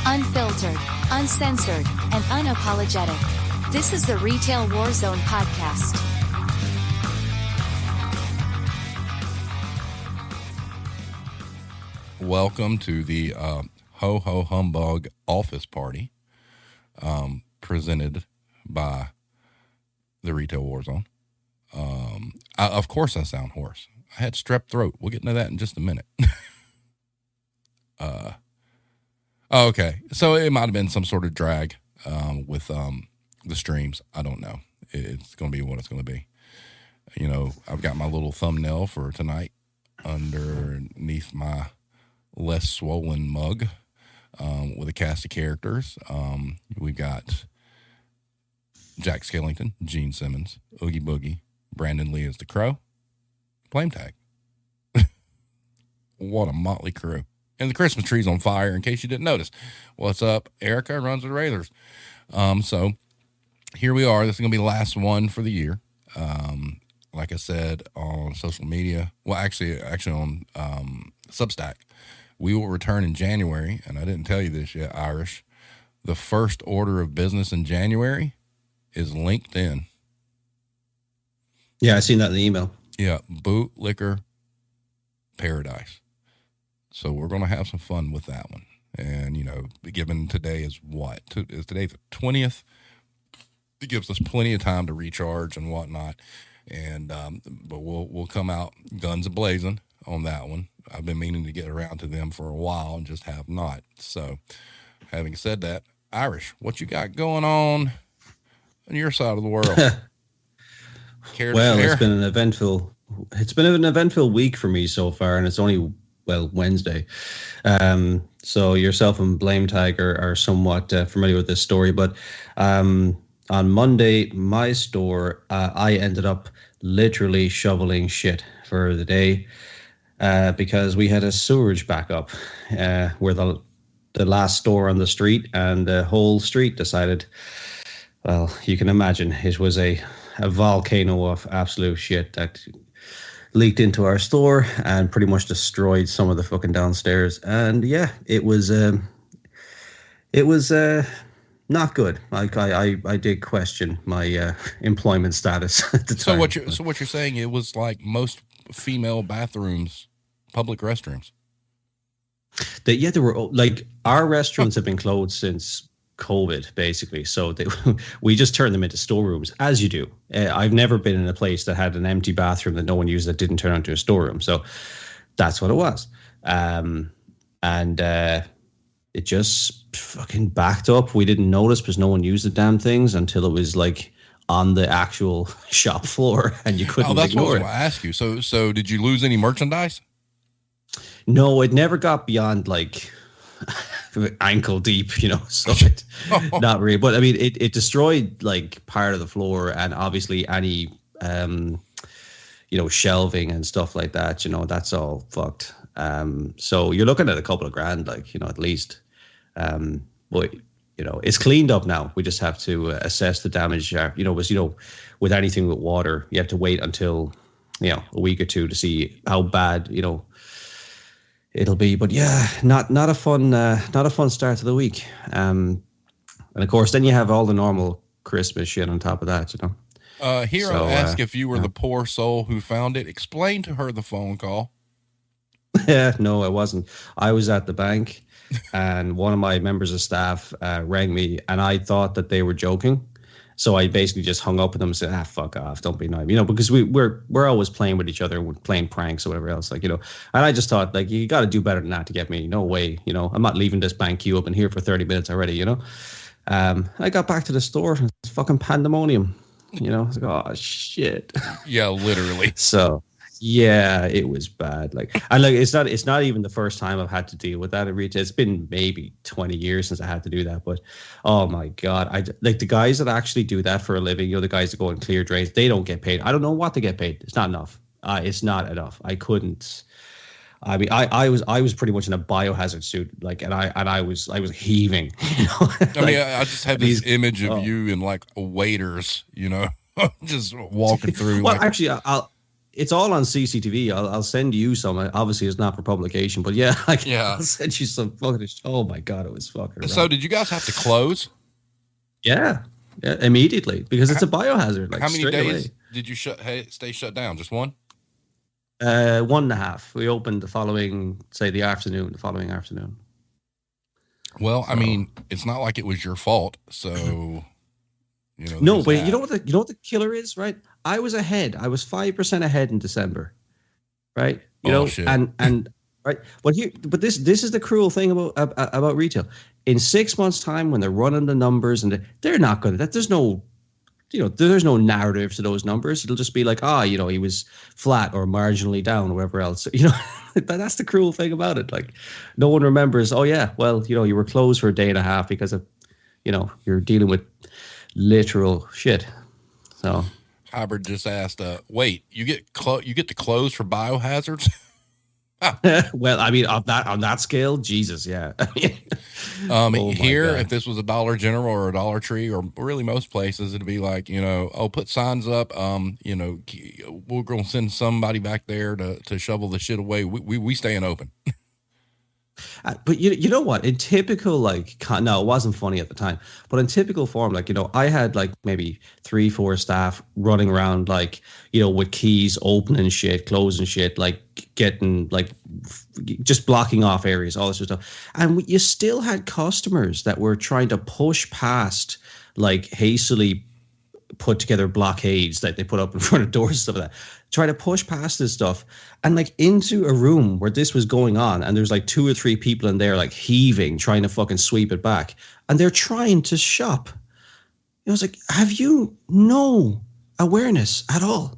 Unfiltered, uncensored, and unapologetic. This is the Retail Warzone podcast. Welcome to the Ho-Ho-Humbug office party, presented by the Retail Warzone. Of course I sound hoarse. I had strep throat. We'll get into that in just a minute. Okay. So it might have been some sort of drag with the streams. I don't know. It's going to be what it's going to be. You know, I've got my little thumbnail for tonight underneath my less swollen mug with a cast of characters. We've got Jack Skellington, Gene Simmons, Oogie Boogie, Brandon Lee as the Crow, Flame Tag. What a motley crew. And the Christmas tree's on fire, in case you didn't notice. What's up? Erica runs with Razors. So here we are. This is going to be the last one for the year. Like I said, on social media, well, actually on Substack, we will return in January. And I didn't tell you this yet, Irish. The first order of business in January is LinkedIn. Yeah, I seen that in the email. Yeah, Bootlicker Paradise. So we're going to have some fun with that one. And, you know, given today is what? Is today the 20th? It gives us plenty of time to recharge and whatnot. And, but we'll come out guns a-blazing on that one. I've been meaning to get around to them for a while and just have not. So having said that, Irish, what you got going on your side of the world? Well, it's been an eventful week for me so far, and it's only Wednesday. So yourself and Blame Tag are somewhat familiar with this story, but on Monday, my store, I ended up literally shoveling shit for the day because we had a sewerage backup where the last store on the street and the whole street decided, well, you can imagine it was a volcano of absolute shit that leaked into our store and pretty much destroyed some of the fucking downstairs. And yeah, it was not good. Like I did question my employment status at the time. So what you're saying, it was like most female bathrooms, public restrooms. They were like, our restaurants have been closed since COVID, basically. So we just turned them into storerooms, as you do. I've never been in a place that had an empty bathroom that no one used that didn't turn into a storeroom. So that's what it was. And it just fucking backed up. We didn't notice because no one used the damn things until it was like on the actual shop floor and you couldn't ignore it. That's what I was going to ask you. So did you lose any merchandise? No, it never got beyond like ankle deep, you know, so not really. But I mean, it destroyed like part of the floor and obviously any, shelving and stuff like that, you know, that's all fucked. So you're looking at a couple of grand, like, you know, at least. But, you know, it's cleaned up now. We just have to assess the damage, with anything with water, you have to wait until, a week or two to see how bad, it'll be. But yeah, not a fun start to the week. And of course, then you have all the normal Christmas shit on top of that, you know. I'll ask if you were the poor soul who found it. Explain to her the phone call. Yeah, no, I wasn't. I was at the bank, and one of my members of staff rang me, and I thought that they were joking. So I basically just hung up with them and said, fuck off, don't be annoyed. You know, because we're always playing with each other, we're playing pranks or whatever else, like, you know. And I just thought, like, you got to do better than that to get me. No way, you know. I'm not leaving this bank queue up in here for 30 minutes already, you know. I got back to the store, and it's fucking pandemonium, you know. I was like, oh, shit. Yeah, literally. So, yeah, it was bad. Like, and like, it's not even the first time I've had to deal with that at retail. It's been maybe 20 years since I had to do that. But oh my God, I like the guys that actually do that for a living. You know, the guys that go and clear drains, they don't get paid. I don't know what they get paid. It's not enough. It's not enough. I couldn't. I mean, I was pretty much in a biohazard suit, like, and I was heaving. You know, like, I mean, I just had this image of you in like waiters, you know, just walking through. Well, like, actually, it's all on CCTV. I'll send you some. Obviously, it's not for publication, but yeah, I'll send you some fucking. Oh my god, it was fucking. So, did you guys have to close? Yeah, immediately because it's a biohazard. Like, how many days away. Did you stay shut down? Just one? 1.5. We opened the following afternoon. Well, I mean, it's not like it was your fault, so No, but you know what the killer is, right? I was ahead. I was 5% ahead in December, right? Shit. and right. But this is the cruel thing about retail. In 6 months' time, when they're running the numbers and they're not good at that, there's no narrative to those numbers. It'll just be like, he was flat or marginally down or whatever else. That's the cruel thing about it. Like, no one remembers, oh yeah, well, you were closed for a day and a half because of, you're dealing with literal shit. So Hybrid just asked, wait, you get to close for biohazards? Well, I mean, on that scale, Jesus, yeah. Here, if this was a Dollar General or a Dollar Tree, or really most places, it'd be like, put signs up. We're gonna send somebody back there to shovel the shit away. We staying open. But you know what? In typical, no, it wasn't funny at the time, but in typical form, I had maybe 3-4 staff running around, with keys, opening shit, closing shit, getting, just blocking off areas, all this sort of stuff. And you still had customers that were trying to push past, hastily put together blockades that they put up in front of doors and stuff like that, try to push past this stuff and into a room where this was going on, and there's 2 or 3 people in there heaving, trying to fucking sweep it back, and they're trying to shop. I was like, have you no awareness at all?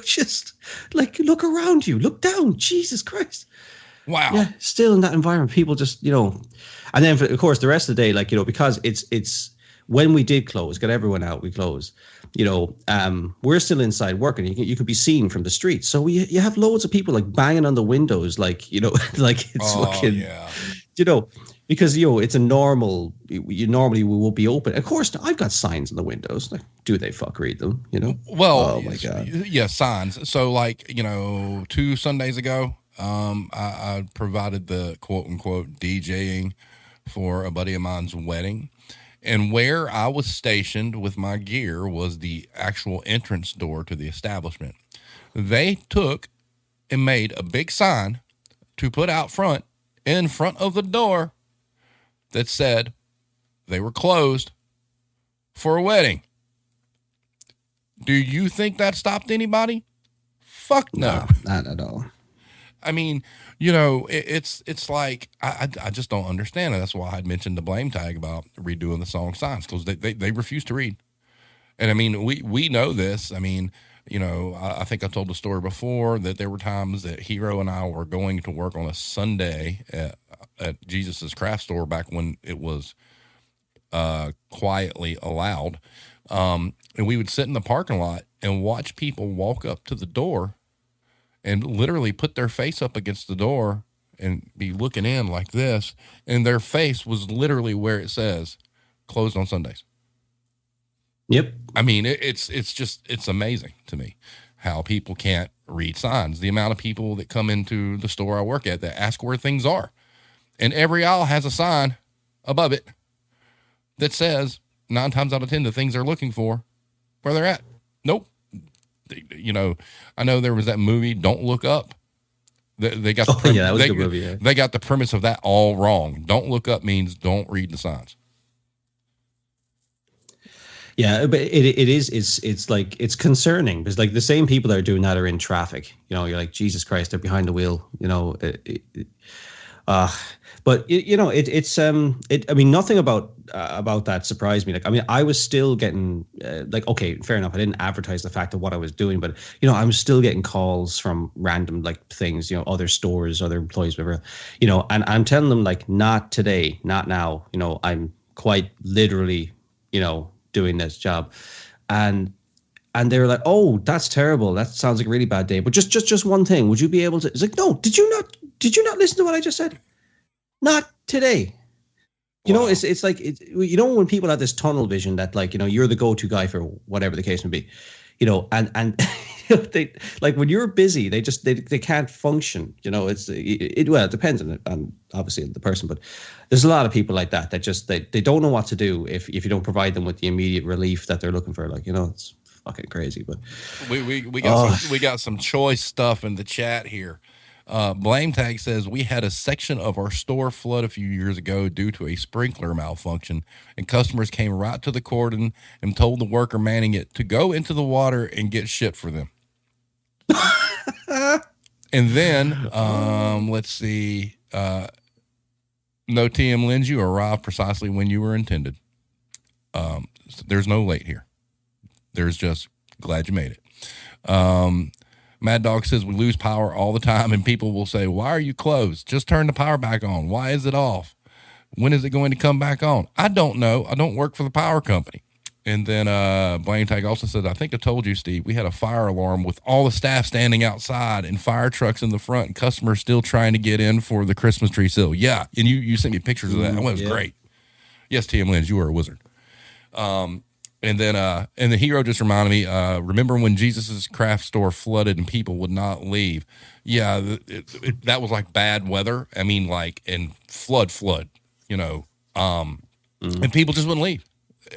Just look around you, look down, Jesus Christ. Wow. Yeah, still in that environment, people just, and then of course the rest of the day, because it's when we did close, got everyone out, we closed, we're still inside working. You could be seen from the street. So you have loads of people banging on the windows, it's fucking, yeah. Because, it's a normal, normally we will be open. Of course, I've got signs on the windows. Do they read them, Well, oh my God. Yeah, signs. So 2 Sundays ago, I provided the quote unquote DJing for a buddy of mine's wedding. And where I was stationed with my gear was the actual entrance door to the establishment. They took and made a big sign to put out front, in front of the door, that said they were closed for a wedding. Do you think that stopped anybody? Fuck no. Not at all. I mean, it's like, I just don't understand it. That's why I had mentioned the blame tag about redoing the song signs, because they refuse to read. And I mean, we know this. I mean, I think I told the story before that there were times that Hero and I were going to work on a Sunday at Jesus's Craft Store back when it was quietly allowed. And we would sit in the parking lot and watch people walk up to the door and literally put their face up against the door and be looking in like this. And their face was literally where it says closed on Sundays. Yep. I mean, it's amazing to me how people can't read signs. The amount of people that come into the store I work at that ask where things are. And every aisle has a sign above it that says 9 times out of 10, the things they're looking for, where they're at. Nope. I know there was that movie, Don't Look Up. They got that was a good movie. Yeah. They got the premise of that all wrong. Don't look up means don't read the signs. Yeah, but it's concerning because the same people that are doing that are in traffic. You're like, Jesus Christ, they're behind the wheel. But I mean, nothing about that surprised me. I was still getting okay, fair enough. I didn't advertise the fact of what I was doing, but I was still getting calls from random things, other stores, other employees, whatever, and I'm telling them not today, not now. I'm quite literally, doing this job, and they were like, oh, that's terrible. That sounds like a really bad day. But just one thing, would you be able to? It's like, no, did you not listen to what I just said? Not today. Wow. It's like, when people have this tunnel vision that you're the go-to guy for whatever the case may be, and they, like, when you're busy, they can't function. Well, it depends on obviously the person, but there's a lot of people like that just they don't know what to do if you don't provide them with the immediate relief that they're looking for. Like, it's fucking crazy. But we got some choice stuff in the chat here. Blame Tag says we had a section of our store flood a few years ago due to a sprinkler malfunction, and customers came right to the cordon and told the worker manning it to go into the water and get shit for them. And then, let's see, no TM Lens, you arrived precisely when you were intended. There's no late here. There's just glad you made it. Mad Dog says we lose power all the time, and people will say, why are you closed? Just turn the power back on. Why is it off? When is it going to come back on? I don't know. I don't work for the power company. And then Blaine Tag also said, I think I told you, Steve, we had a fire alarm with all the staff standing outside and fire trucks in the front and customers still trying to get in for the Christmas tree sale. Yeah, and you sent me pictures of that. It was great. Yes, TM Lens, you are a wizard. And the hero just reminded me, remember when Jesus' craft store flooded and people would not leave? Yeah, that was like bad weather. I mean, like, and flood, and people just wouldn't leave.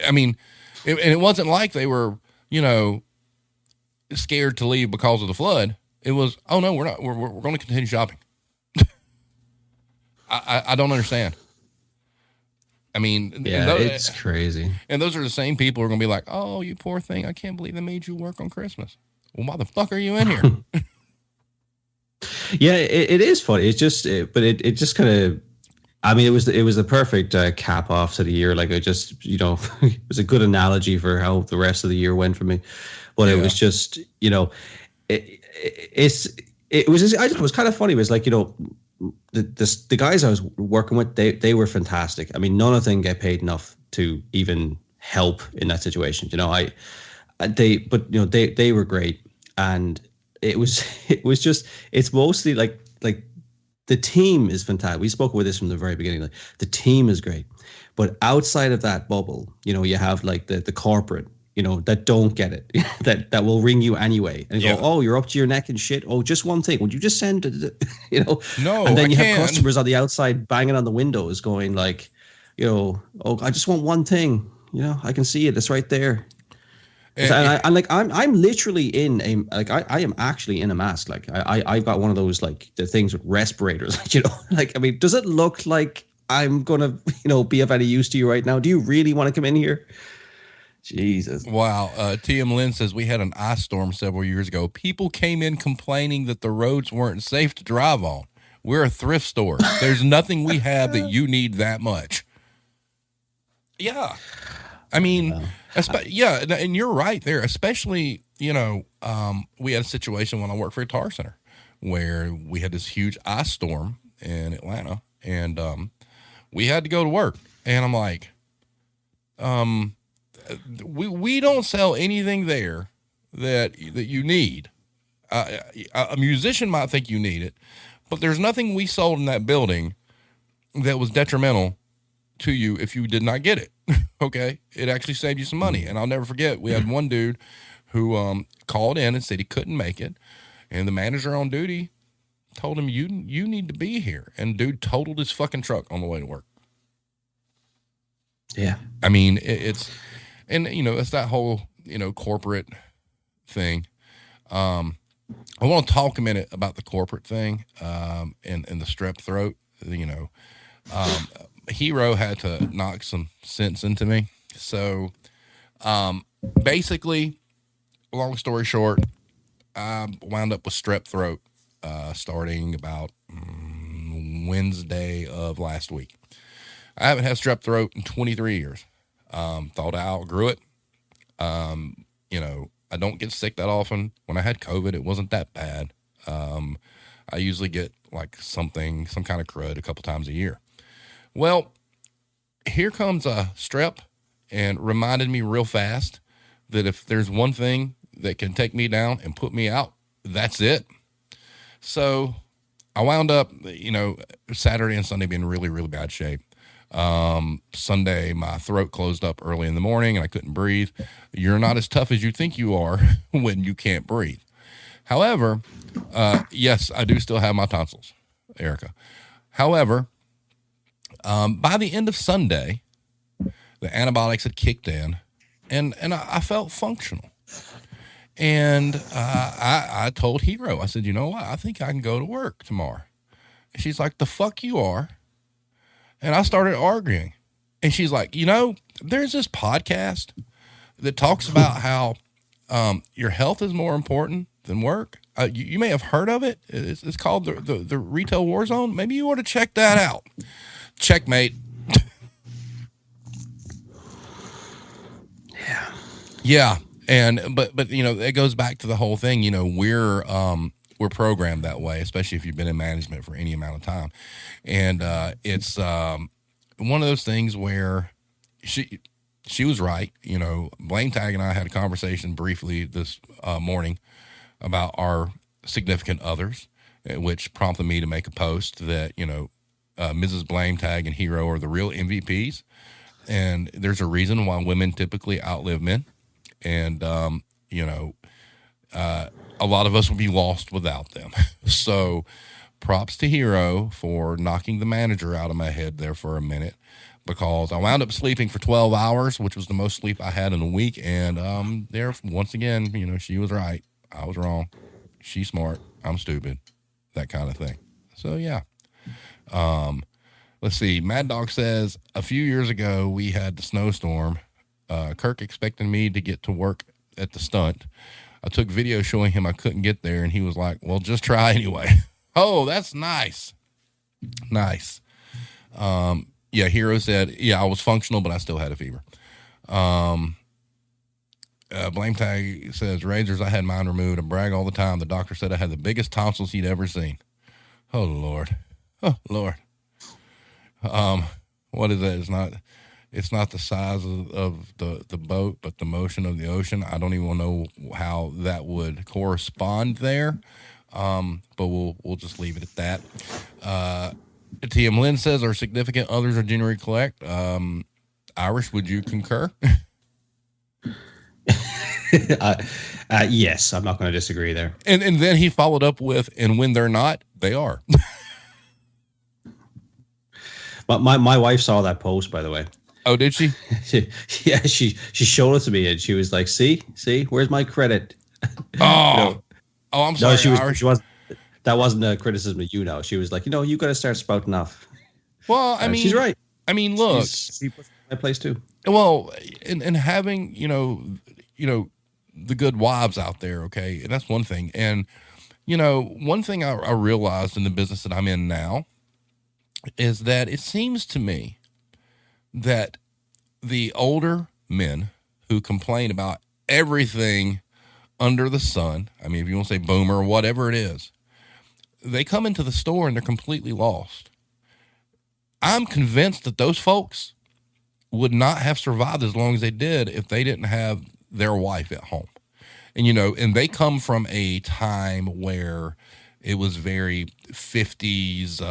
I mean, it wasn't like they were, scared to leave because of the flood. It was, oh no, we're not, we're going to continue shopping. I don't understand. I mean, it's crazy. And those are the same people who are going to be like, oh, you poor thing. I can't believe they made you work on Christmas. Well, why the fuck are you in here? Yeah, it is funny. It's just, but it just kind of, I mean, it was the perfect cap off to the year. Like, it just, it was a good analogy for how the rest of the year went for me. But it was just, it was kind of funny. It was like, the guys I was working with, they were fantastic. I mean, none of them get paid enough to even help in that situation. They were great, and it was just, it's mostly like the team is fantastic. We spoke with this from the very beginning. Like, the team is great, but outside of that bubble, you have like the corporate, that don't get it, that will ring you anyway and go, oh, you're up to your neck in shit. Oh, just one thing. Would you just send it? No, and then you have customers on the outside banging on the windows going like, oh, I just want one thing. I can see it. It's right there. I'm literally in I am actually in a mask. Like I've got one of those, like, the things with respirators, like, I mean, does it look like I'm going to, be of any use to you right now? Do you really want to come in here? Jesus. Wow. TM Lynn says we had an ice storm several years ago. People came in complaining that the roads weren't safe to drive on. We're a thrift store. There's nothing we have that you need that much. Yeah. I mean, and you're right there, especially, we had a situation when I worked for a Guitar Center where we had this huge ice storm in Atlanta, and we had to go to work. And I'm like, we don't sell anything there that you need. A musician might think you need it, but there's nothing we sold in that building that was detrimental to you if you did not get it. Okay. It actually saved you some money. And I'll never forget, we had one dude who called in and said he couldn't make it. And the manager on duty told him, you need to be here. And dude totaled his fucking truck on the way to work. Yeah. I mean, it's that whole, corporate thing. I want to talk a minute about the corporate thing, and the strep throat. Hero had to knock some sense into me. So, basically, long story short, I wound up with strep throat, starting about Wednesday of last week. I haven't had strep throat in 23 years. Thought I outgrew it. I don't get sick that often. When I had COVID, it wasn't that bad. I usually get like some kind of crud a couple times a year. Well, here comes a strep, and reminded me real fast that if there's one thing that can take me down and put me out, that's it. So I wound up, Saturday and Sunday being really, really bad shape. Sunday, my throat closed up early in the morning and I couldn't breathe. You're not as tough as you think you are when you can't breathe. However, yes, I do still have my tonsils, Erica. However, by the end of Sunday, the antibiotics had kicked in and I felt functional. And I told Hero, I said, you know what? I think I can go to work tomorrow. And she's like, the fuck you are. And I started arguing. And she's like, there's this podcast that talks about how your health is more important than work. You may have heard of it. It's called the Retail War Zone. Maybe you ought to check that out. Checkmate. Yeah. Yeah. But it goes back to the whole thing. We're programmed that way, especially if you've been in management for any amount of time. And it's one of those things where she was right. Blame Tag and I had a conversation briefly this morning about our significant others, which prompted me to make a post that, Mrs. Blame Tag and Hero are the real MVPs. And there's a reason why women typically outlive men. And, a lot of us will be lost without them. So props to Hero for knocking the manager out of my head there for a minute, because I wound up sleeping for 12 hours, which was the most sleep I had in a week. And there, once again, she was right. I was wrong. She's smart. I'm stupid. That kind of thing. So, yeah. Let's see. Mad Dog says, a few years ago, we had the snowstorm. Kirk expected me to get to work at the stunt. I took video showing him I couldn't get there, and he was like, well, just try anyway. Oh, that's nice. Nice. Yeah, Hero said, yeah, I was functional, but I still had a fever. Blame Tag says, razors, I had mine removed. I brag all the time. The doctor said I had the biggest tonsils he'd ever seen. Oh, Lord. Oh, Lord. What is that? It's not the size of the boat, but the motion of the ocean. I don't even know how that would correspond there. But we'll just leave it at that. TM Lynn says our significant others are generally correct. Irish, would you concur? Yes, I'm not going to disagree there. And then he followed up with, and when they're not, they are. But my wife saw that post, by the way. Oh, did she? Yeah, she showed it to me, and she was like, "See, where's my credit?" Oh, I'm sorry. No, she was. That wasn't a criticism of you. Now she was like, you got to start spouting off. Well, I mean, she's right. I mean, look, she puts my place too. Well, and having the good wives out there, okay, and that's one thing. And one thing I realized in the business that I'm in now is that it seems to me that the older men who complain about everything under the sun, I mean, if you want to say boomer or whatever it is, they come into the store and they're completely lost. I'm convinced that those folks would not have survived as long as they did if they didn't have their wife at home. And, and they come from a time where it was very 50s,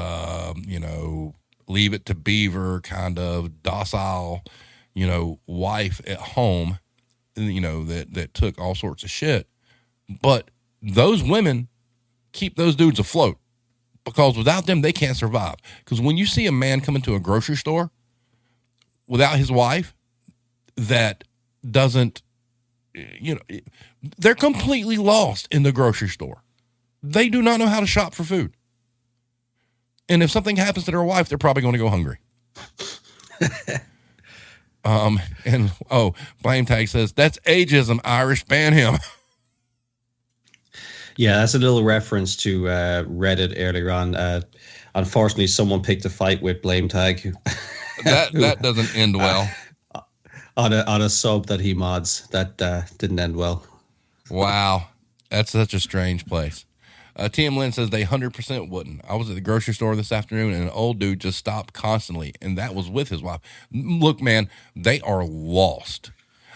leave it to Beaver kind of docile, wife at home, that took all sorts of shit. But those women keep those dudes afloat, because without them, they can't survive. Because when you see a man come into a grocery store without his wife that doesn't, they're completely lost in the grocery store. They do not know how to shop for food. And if something happens to their wife, they're probably going to go hungry. Blame Tag says, that's ageism, Irish, ban him. Yeah, that's a little reference to Reddit earlier on. Unfortunately, someone picked a fight with Blame Tag. that doesn't end well. On a sub that he mods. That didn't end well. Wow. That's such a strange place. TM Lynn says they 100% wouldn't. I was at the grocery store this afternoon and an old dude just stopped constantly, and that was with his wife. Look, man, they are lost.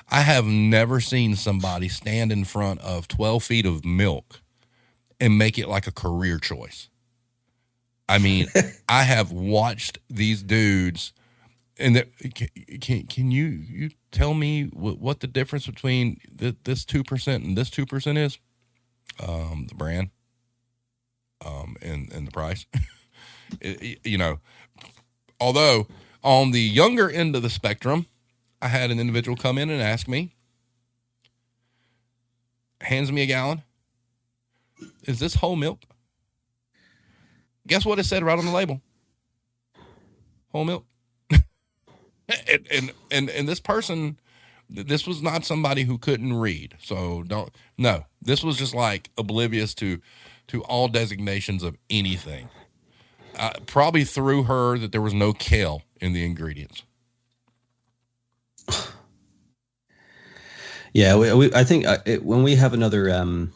I have never seen somebody stand in front of 12 feet of milk and make it like a career choice. I mean, I have watched these dudes And can you tell me what the difference between this 2% and this 2% is? The brand, and the price. Although on the younger end of the spectrum, I had an individual come in and ask me, hands me a gallon. Is this whole milk? Guess what it said right on the label? Whole milk. and this person, this was not somebody who couldn't read. So this was just like oblivious to all designations of anything. Probably threw her that there was no kale in the ingredients. Yeah, I think when we have another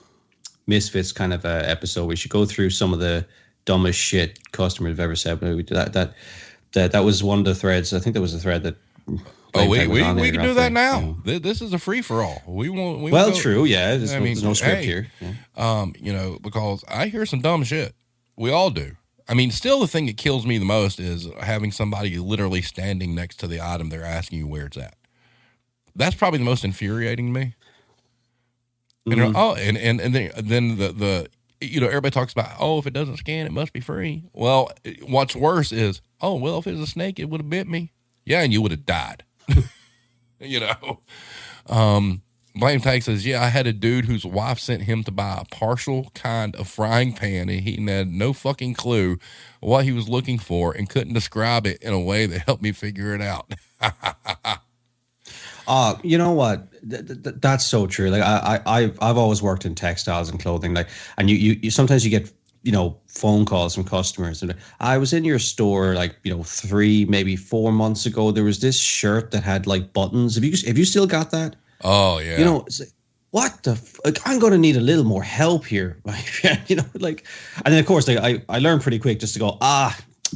Misfits kind of episode, we should go through some of the dumbest shit customers have ever said. That was one of the threads. I think that was a thread that. We can do that now. Yeah. This is a free for all. True. Yeah, there's no script here. Yeah. Because I hear some dumb shit. We all do. I mean, still the thing that kills me the most is having somebody literally standing next to the item they're asking you where it's at. That's probably the most infuriating to me. Mm-hmm. And then the everybody talks about, if it doesn't scan, it must be free. Well, what's worse is, if it was a snake, it would have bit me. Yeah, and you would have died. Blame Tag says, I had a dude whose wife sent him to buy a partial kind of frying pan, and he had no fucking clue what he was looking for and couldn't describe it in a way that helped me figure it out. You know what? That's so true. Like I've always worked in textiles and clothing. Like, and you sometimes you get phone calls from customers. And I was in your store 3, maybe 4 months ago. There was this shirt that had like buttons. Have you still got that? Oh yeah. It's like, what the? I'm going to need a little more help here. And then of course I learned pretty quick just to go,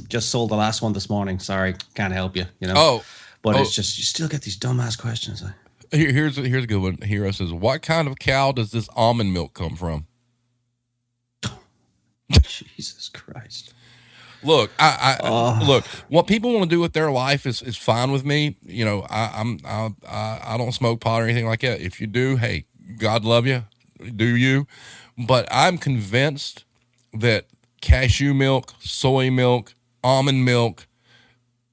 just sold the last one this morning. Sorry, can't help you. But it's just, you still get these dumbass questions. Here's a good one. Hero says, what kind of cow does this almond milk come from? Jesus Christ. Look, look, what people want to do with their life is fine with me. I don't smoke pot or anything like that. If you do, hey, God love you. Do you? But I'm convinced that cashew milk, soy milk, almond milk,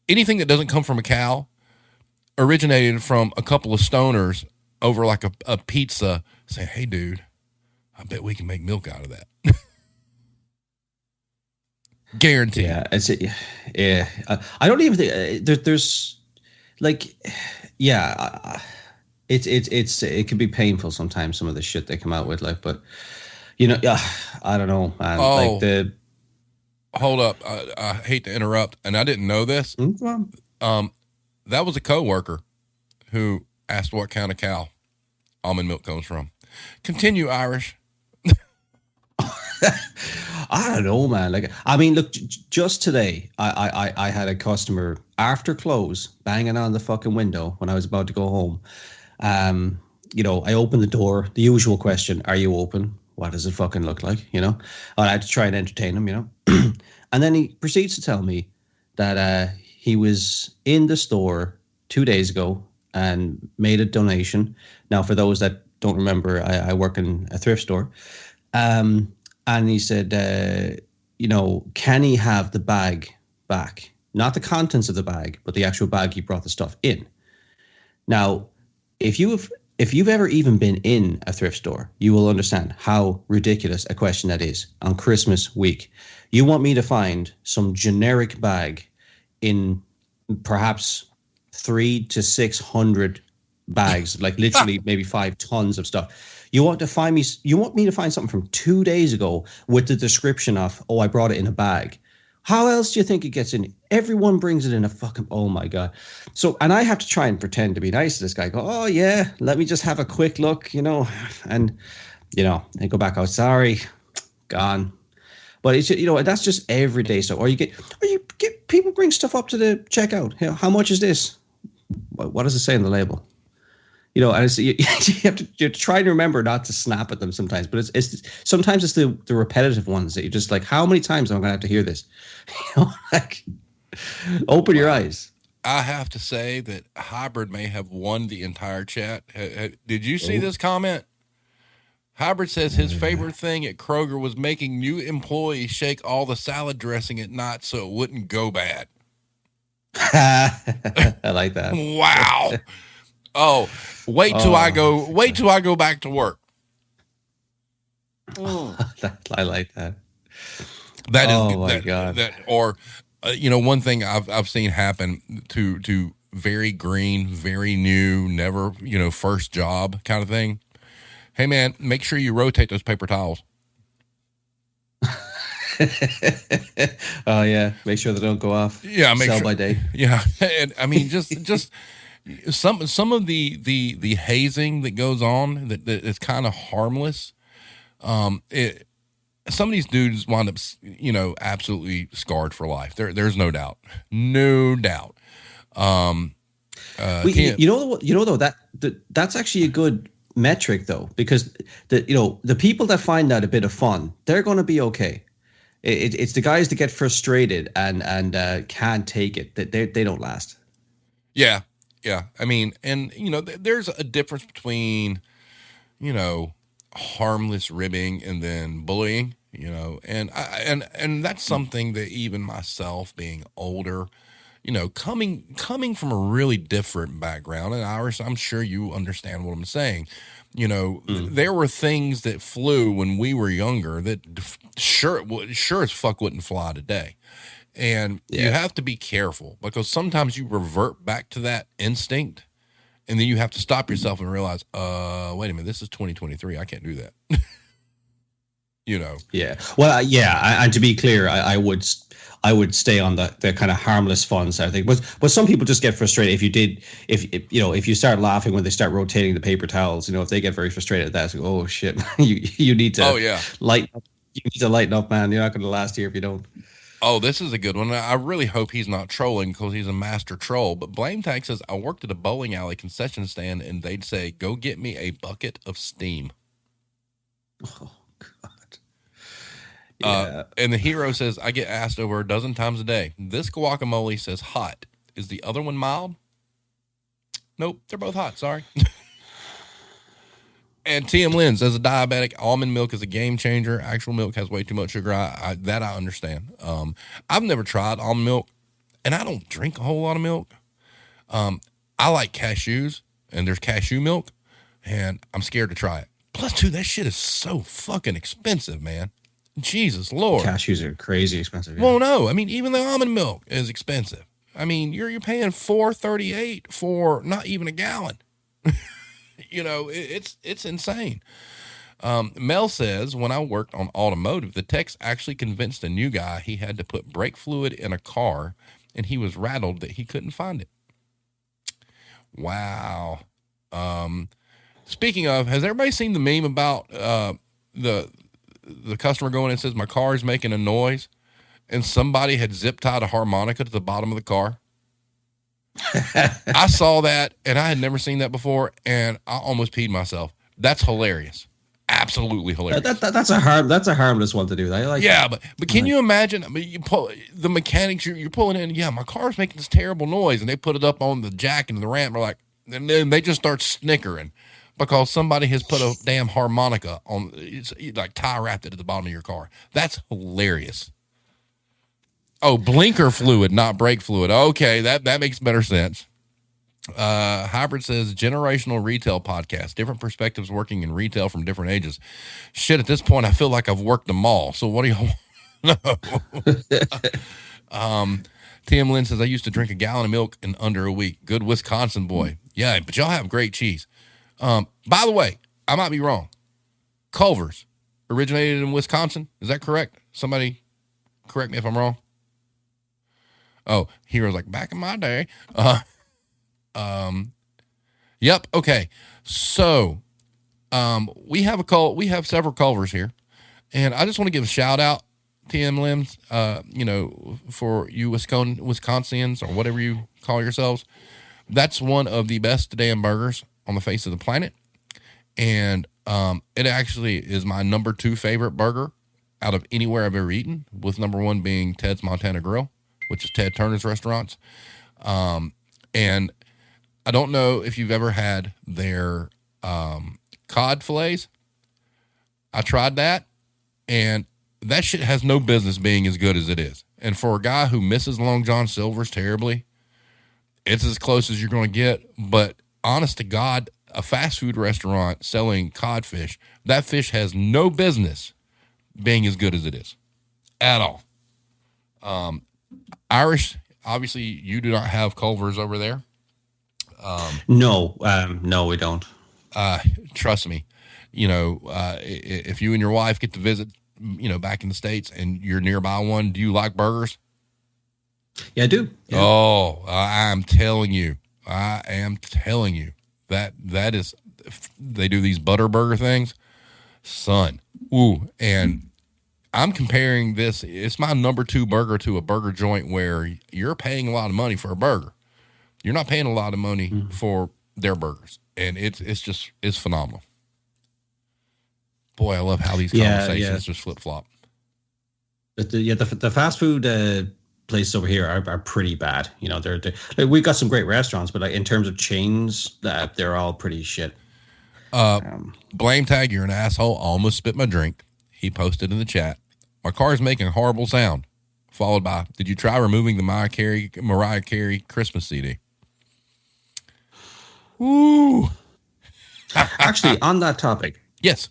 anything that doesn't come from a cow originated from a couple of stoners over like a pizza saying, hey, dude, I bet we can make milk out of that. Guaranteed. Yeah. I don't even think there's like, it can be painful sometimes, some of the shit they come out with, but I don't know, man. Hold up. I hate to interrupt, and I didn't know this. Mm-hmm. That was a coworker who asked what kind of cow almond milk comes from. Continue, Irish. I don't know, man. Look, just today, I had a customer after close banging on the fucking window when I was about to go home. I opened the door. The usual question: are you open? What does it fucking look like? I had to try and entertain him. And then he proceeds to tell me that he was in the store 2 days ago and made a donation. Now, for those that don't remember, I work in a thrift store. And he said, can he have the bag back? Not the contents of the bag, but the actual bag he brought the stuff in. Now, if you've ever even been in a thrift store, you will understand how ridiculous a question that is on Christmas week. You want me to find some generic bag in perhaps 300 to 600 bags, like literally maybe 5 tons of stuff. You want me to find something from 2 days ago with the description of, I brought it in a bag. How else do you think it gets in? Everyone brings it in a fucking, oh my God. So, and I have to try and pretend to be nice to this guy. Go, oh yeah, let me just have a quick look, and, I go back, sorry, gone. But it's, that's just everyday stuff. Or you get people bring stuff up to the checkout. How much is this? What does it say on the label? And it's, you have to try to remember not to snap at them sometimes, but it's sometimes it's the repetitive ones that you're just like, how many times am I going to have to hear this? Open your eyes. I have to say that Hybrid may have won the entire chat. Did you see this comment? Hybrid says his favorite thing at Kroger was making new employees shake all the salad dressing at night so it wouldn't go bad. I like that. Wow. Oh, wait till I go back to work. I like that. That is, oh my God. One thing I've seen happen to very green, very new, never, first job kind of thing. Hey man, make sure you rotate those paper towels. Oh yeah, make sure they don't go off. Yeah, sell by day. Yeah, and I mean just some of the hazing that goes on that is kind of harmless. Some of these dudes wind up, absolutely scarred for life. There's no doubt. You know though that's actually a good metric though, because the people that find that a bit of fun, they're going to be okay. It's the guys that get frustrated and can't take it that they don't last. Yeah. I mean, and there's a difference between harmless ribbing and then bullying. And that's something that even myself being older, coming from a really different background, and Iris, I'm sure you understand what I'm saying. There were things that flew when we were younger that sure as fuck wouldn't fly today. And you have to be careful because sometimes you revert back to that instinct and then you have to stop yourself and realize, wait a minute, this is 2023. I can't do that. Yeah. Well, and to be clear, I would stay on the kind of harmless fun side of things. But some people just get frustrated if you start laughing when they start rotating the paper towels. If they get very frustrated at that, it's like, oh shit, you need to lighten up. You need to lighten up, man. You're not going to last here if you don't. Oh, this is a good one. I really hope he's not trolling because he's a master troll. But Blame Tag says, I worked at a bowling alley concession stand and they'd say, go get me a bucket of steam. Oh, God. Yeah. And the hero says, I get asked over a dozen times a day. This guacamole says hot. Is the other one mild? Nope, they're both hot. Sorry. And TM Lynn says, a diabetic, almond milk is a game changer. Actual milk has way too much sugar. I understand. I've never tried almond milk, and I don't drink a whole lot of milk. I like cashews, and there's cashew milk, and I'm scared to try it. Plus, too, that shit is so fucking expensive, man. Jesus Lord. Cashews are crazy expensive. Yeah. Well, no. I mean, even the almond milk is expensive. I mean, you're paying $4.38 for not even a gallon. It's insane. Mel says, when I worked on automotive, the techs actually convinced a new guy he had to put brake fluid in a car, and he was rattled that he couldn't find it. Wow. Speaking of, has everybody seen the meme about the customer going in and says, my car is making a noise, and somebody had zip tied a harmonica to the bottom of the car? I saw that, and I had never seen that before, and I almost peed myself. That's hilarious. Absolutely hilarious. That's a harmless one to do. I like. Yeah, but can you imagine? I mean, you pull the mechanics. You're pulling in. Yeah, my car's making this terrible noise, and they put it up on the jack and the ramp. Like, and then they just start snickering because somebody has put a damn harmonica on, like tie wrapped it at the bottom of your car. That's hilarious. Oh, blinker fluid, not brake fluid. Okay, that makes better sense. Hybrid says, generational retail podcast, different perspectives working in retail from different ages. Shit, at this point, I feel like I've worked them all. So what do y'all know? Tim Lynn says, I used to drink a gallon of milk in under a week. Good Wisconsin boy. Yeah, but y'all have great cheese. By the way, I might be wrong. Culver's originated in Wisconsin. Is that correct? Somebody correct me if I'm wrong. Oh, Hero's like, back in my day. Yep. Okay. So, we have several Culvers here, and I just want to give a shout out to TM Limbs, for you Wisconsians or whatever you call yourselves. That's one of the best damn burgers on the face of the planet. And, it actually is my number 2 favorite burger out of anywhere I've ever eaten, with number 1 being Ted's Montana Grill, which is Ted Turner's restaurants. And I don't know if you've ever had their cod fillets. I tried that, and that shit has no business being as good as it is. And for a guy who misses Long John Silver's terribly, it's as close as you're going to get. But honest to God, a fast food restaurant selling codfish, that fish has no business being as good as it is at all. Irish, obviously, you do not have Culver's over there. No, we don't. Trust me, if you and your wife get to visit, back in the States and you're nearby one, do you like burgers? Yeah, I do. Yeah. Oh, I am telling you that is, they do these butter burger things, son. Ooh, and I'm comparing this. It's my number 2 burger to a burger joint where you're paying a lot of money for a burger. You're not paying a lot of money for their burgers, and it's phenomenal. Boy, I love how these conversations just flip flop. But the fast food places over here are pretty bad. They're like, we've got some great restaurants, but like in terms of chains, they're all pretty shit. Blame tag, you're an asshole. I almost spit my drink. He posted in the chat, my car is making a horrible sound. Followed by, did you try removing the Mariah Carey Christmas CD? Ooh. Actually, on that topic, yes.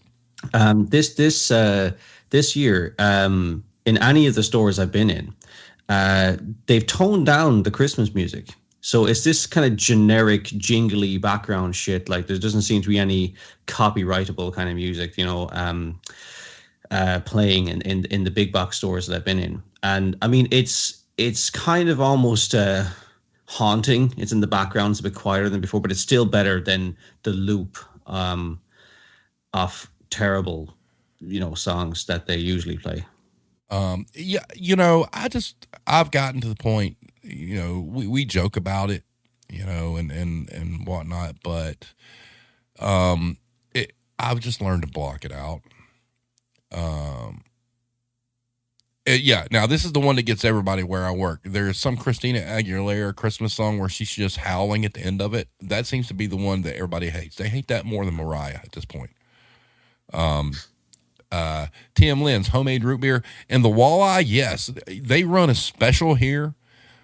This year, in any of the stores I've been in, they've toned down the Christmas music. So it's this kind of generic, jingly background shit. Like there doesn't seem to be any copyrightable kind of music, playing in the big box stores that I've been in. And I mean, it's kind of almost haunting. It's in the background. It's a bit quieter than before, but it's still better than the loop of terrible, songs that they usually play. I've gotten to the point, we joke about it, and whatnot, but I've just learned to block it out. Now this is the one that gets everybody where I work. There's some Christina Aguilera Christmas song where she's just howling at the end of it. That seems to be the one that everybody hates. They hate that more than Mariah at this point. TM Lynn's homemade root beer and the walleye. Yes, they run a special here,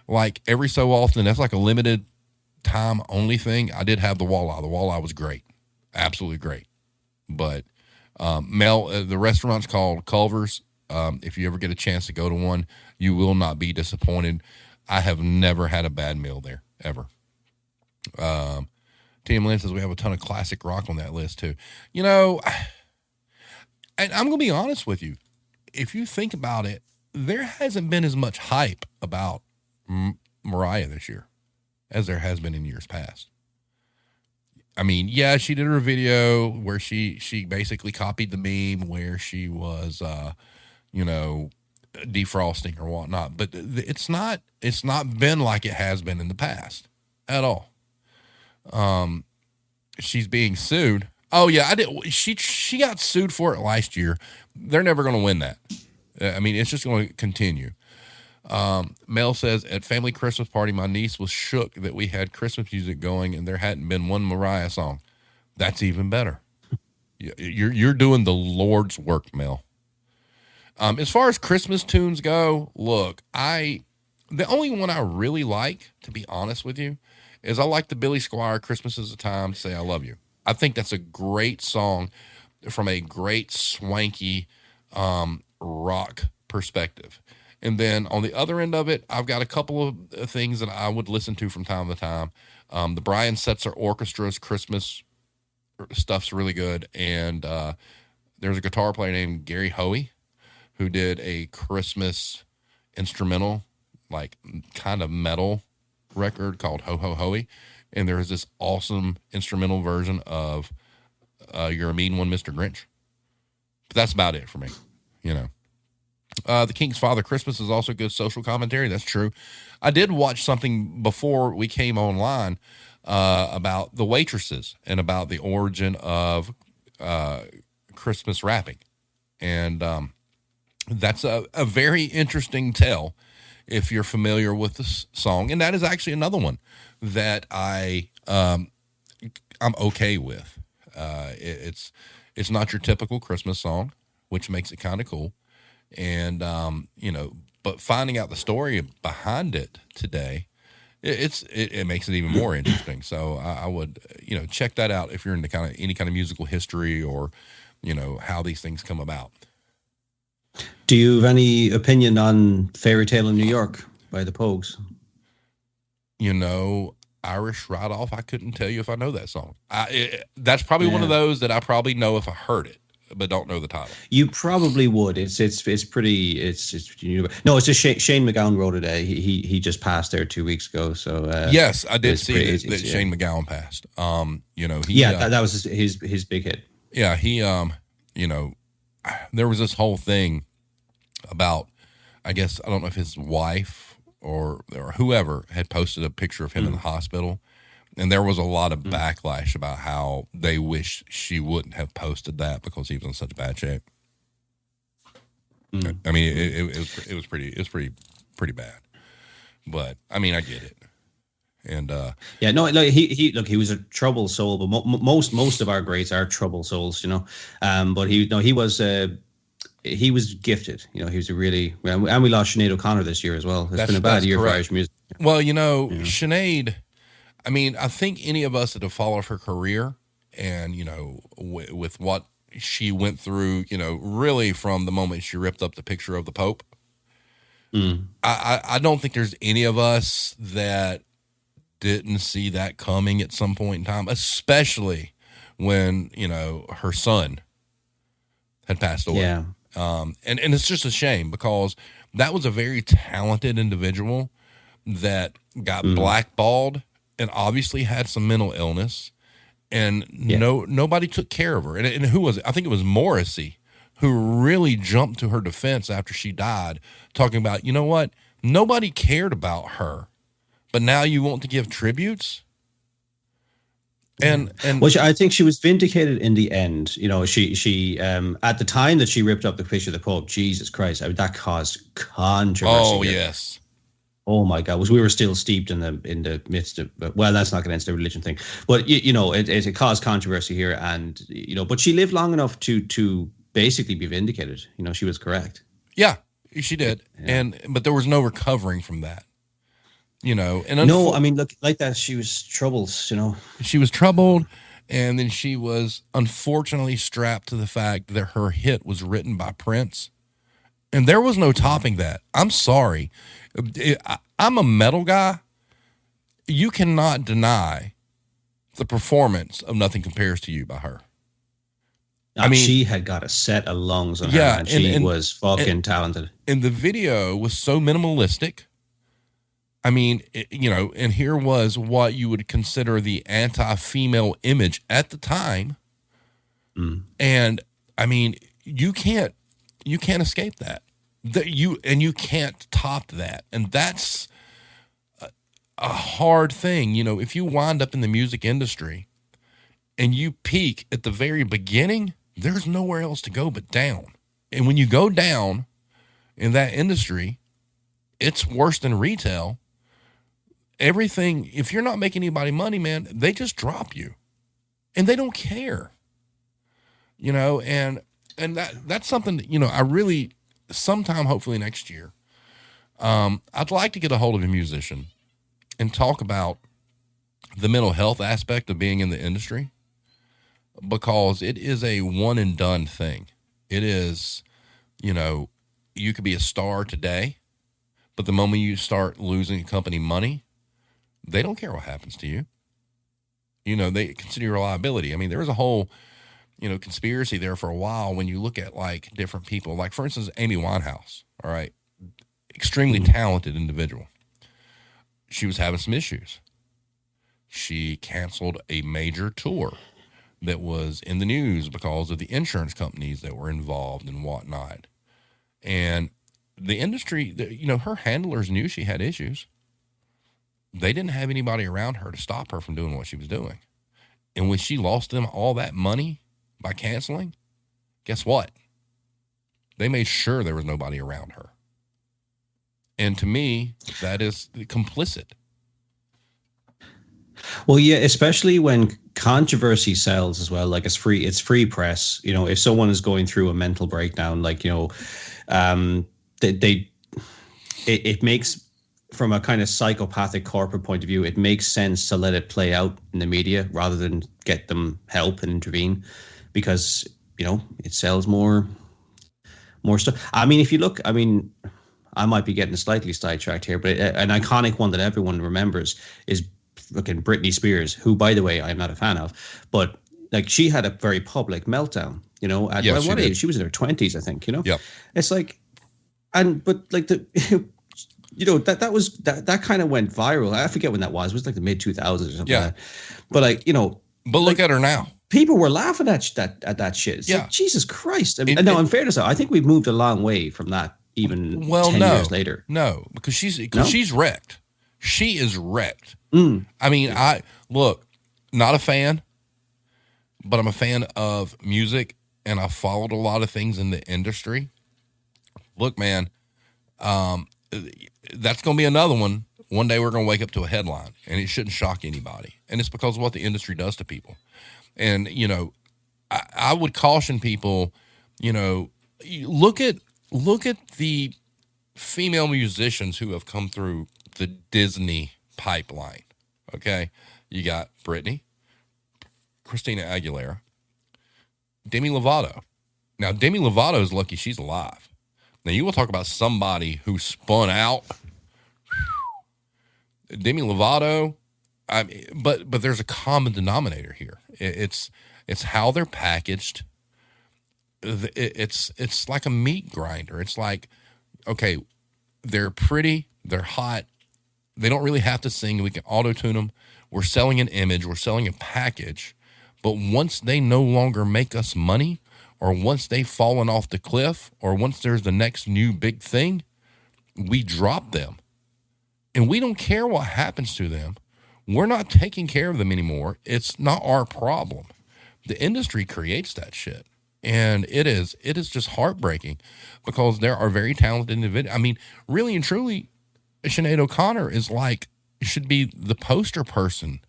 like every so often. That's like a limited time only thing. I did have the walleye. The walleye was great, absolutely great. But Mel, the restaurant's called Culver's. If you ever get a chance to go to one, you will not be disappointed. I have never had a bad meal there ever. TM Lynn says we have a ton of classic rock on that list too. And I'm going to be honest with you. If you think about it, there hasn't been as much hype about Mariah this year as there has been in years past. I mean, yeah, she did her video where she basically copied the meme where she was, defrosting or whatnot, but it's not been like it has been in the past at all. She's being sued. Oh yeah, I did. She got sued for it last year. They're never going to win that. I mean, it's just going to continue. Mel says at family Christmas party, my niece was shook that we had Christmas music going and there hadn't been one Mariah song. That's even better. You're doing the Lord's work, Mel. As far as Christmas tunes go, look, the only one I really like, to be honest with you, is I like the Billy Squier Christmas is a Time to Say I Love You. I think that's a great song from a great swanky rock perspective. And then on the other end of it, I've got a couple of things that I would listen to from time to time. The Brian Setzer Orchestra's Christmas stuff's really good. And there's a guitar player named Gary Hoey who did a Christmas instrumental, like kind of metal record called Ho-Ho-Humbug. And there is this awesome instrumental version of You're a Mean One, Mr. Grinch. But that's about it for me, The King's Father Christmas is also good social commentary. That's true. I did watch something before we came online about the waitresses and about the origin of Christmas wrapping. And that's a very interesting tale if you're familiar with this song. And that is actually another one that I'm okay with. It's not your typical Christmas song, which makes it kind of cool. And, but finding out the story behind it today, it makes it even more interesting. So I would, check that out if you're into any kind of musical history or, how these things come about. Do you have any opinion on Fairy Tale in New York by the Pogues? Irish Ride Off, I couldn't tell you if I know that song. That's probably one of those that I probably know if I heard it, but don't know the title. You probably would. It's pretty. No, it's just Shane MacGowan wrote it. He just passed there 2 weeks ago. So yes, I did see that Shane MacGowan passed. That was his big hit. Yeah, there was this whole thing about, I guess, I don't know if his wife or whoever had posted a picture of him in the hospital, and there was a lot of backlash about how they wish she wouldn't have posted that because he was in such bad shape. I mean, it was pretty bad, but I mean, I get it. And he was a troubled soul, but most of our greats are troubled souls, but he was gifted. He was a really, and we lost Sinead O'Connor this year as well. It's been a bad year for Irish music. Well, Sinead, I mean, I think any of us that have followed her career and, with what she went through, really from the moment she ripped up the picture of the Pope, I don't think there's any of us that didn't see that coming at some point in time, especially when, her son had passed away. Yeah. And it's just a shame because that was a very talented individual that got blackballed and obviously had some mental illness, and nobody took care of her. And who was it? I think it was Morrissey who really jumped to her defense after she died, talking about, you know what? Nobody cared about her, but now you want to give tributes. And I think she was vindicated in the end. She at the time that she ripped up the picture of the Pope, Jesus Christ, that caused controversy. Oh yes. Oh my God, we were still steeped in the midst of, well, that's not against the religion thing, but it caused controversy here, and but she lived long enough to basically be vindicated. She was correct. Yeah, she did, but there was no recovering from that. I mean, look, like that, she was troubled. She was troubled, and then she was unfortunately strapped to the fact that her hit was written by Prince, and there was no topping that. I'm sorry. I'm a metal guy. You cannot deny the performance of Nothing Compares to You by her. I mean, she had got a set of lungs on her, and she was fucking talented. And the video was so minimalistic. I mean, and here was what you would consider the anti-female image at the time. And I mean, you can't escape that. You can't top that. And that's a hard thing. If you wind up in the music industry and you peak at the very beginning, there's nowhere else to go but down. And when you go down in that industry, it's worse than retail. Everything, if you're not making anybody money, man, they just drop you, and they don't care, and that's something, I really, sometime, hopefully next year, I'd like to get a hold of a musician and talk about the mental health aspect of being in the industry, because it is a one and done thing. It is, you could be a star today, but the moment you start losing company money, they don't care what happens to you. They consider your liability. I mean, there was a whole, conspiracy there for a while when you look at like different people, like for instance, Amy Winehouse, all right, extremely talented individual. She was having some issues. She canceled a major tour that was in the news because of the insurance companies that were involved and whatnot. And the industry, her handlers knew she had issues. They didn't have anybody around her to stop her from doing what she was doing. And when she lost them all that money by canceling, guess what? They made sure there was nobody around her. And to me, that is complicit. Well, yeah, especially when controversy sells as well. Like it's free press. You know, if someone is going through a mental breakdown, like, you know, they it makes, from a kind of psychopathic corporate point of view, it makes sense to let it play out in the media rather than get them help and intervene, because, you know, it sells more stuff. I mean, if you look, I mean, I might be getting slightly sidetracked here, but an iconic one that everyone remembers is fucking Britney Spears, who, by the way, I'm not a fan of, but like, she had a very public meltdown, you know, at Yes, what she did. age? She was in her 20s, I think, you know? Yep. It's like, but like you know, that kind of went viral. I forget when that was. It was like the mid 2000s or something. Yeah. Like that. But like, you know, But look at her now. people were laughing at that shit. It's Yeah. like, Jesus Christ. And no, in fairness, I think we've moved a long way from that, even 10 years later. No, because she's wrecked. She is wrecked. I mean, look, not a fan, but I'm a fan of music, and I followed a lot of things in the industry. Look, man, that's going to be another one. One day we're going to wake up to a headline, and it shouldn't shock anybody. And it's because of what the industry does to people. And, you know, I would caution people, you know, look at the female musicians who have come through the Disney pipeline. Okay. You got Britney, Christina Aguilera, Demi Lovato. Now, Demi Lovato is lucky she's alive. Now, you will talk about somebody who spun out. Demi Lovato, but there's a common denominator here. It's how they're packaged. It's like a meat grinder. It's like, okay, they're pretty, they're hot, they don't really have to sing. We can auto-tune them. We're selling an image. We're selling a package. But once they no longer make us money, or once they've fallen off the cliff, or once there's the next new big thing, we drop them. And we don't care what happens to them. We're not taking care of them anymore. It's not our problem. The industry creates that shit. And it is just heartbreaking, because there are very talented individuals. I mean, really and truly, Sinead O'Connor should be the poster person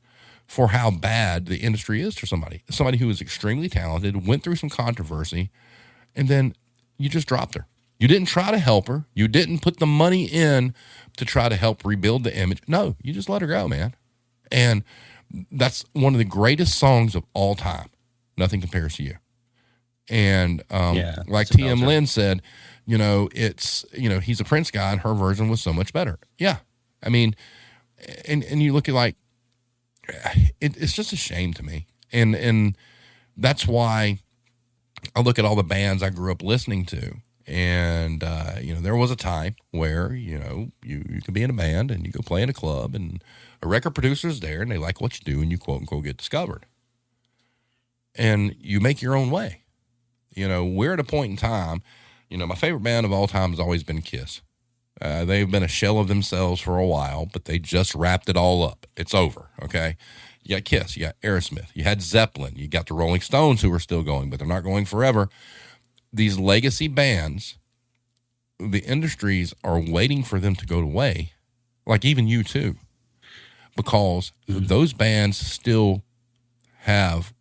for how bad the industry is to somebody who is extremely talented, went through some controversy, and then you just dropped her. You didn't try to help her. You didn't put the money in to try to help rebuild the image. No, you just let her go, man. And that's one of the greatest songs of all time. Nothing compares to you. And like TM Lynn said, you know, he's a Prince guy, and her version was so much better. Yeah. I mean, and you look at, like, it's just a shame to me. And that's why I look at all the bands I grew up listening to. And, you know, there was a time where, you know, you could be in a band and you go play in a club, and a record producer's there and they like what you do, and you quote unquote get discovered. And you make your own way. You know, we're at a point in time, you know, my favorite band of all time has always been Kiss. They've been a shell of themselves for a while, but they just wrapped it all up. It's over, okay? You got Kiss, you got Aerosmith, you had Zeppelin, you got the Rolling Stones, who are still going, but they're not going forever. These legacy bands, the industries are waiting for them to go away, like even U2, because those bands still have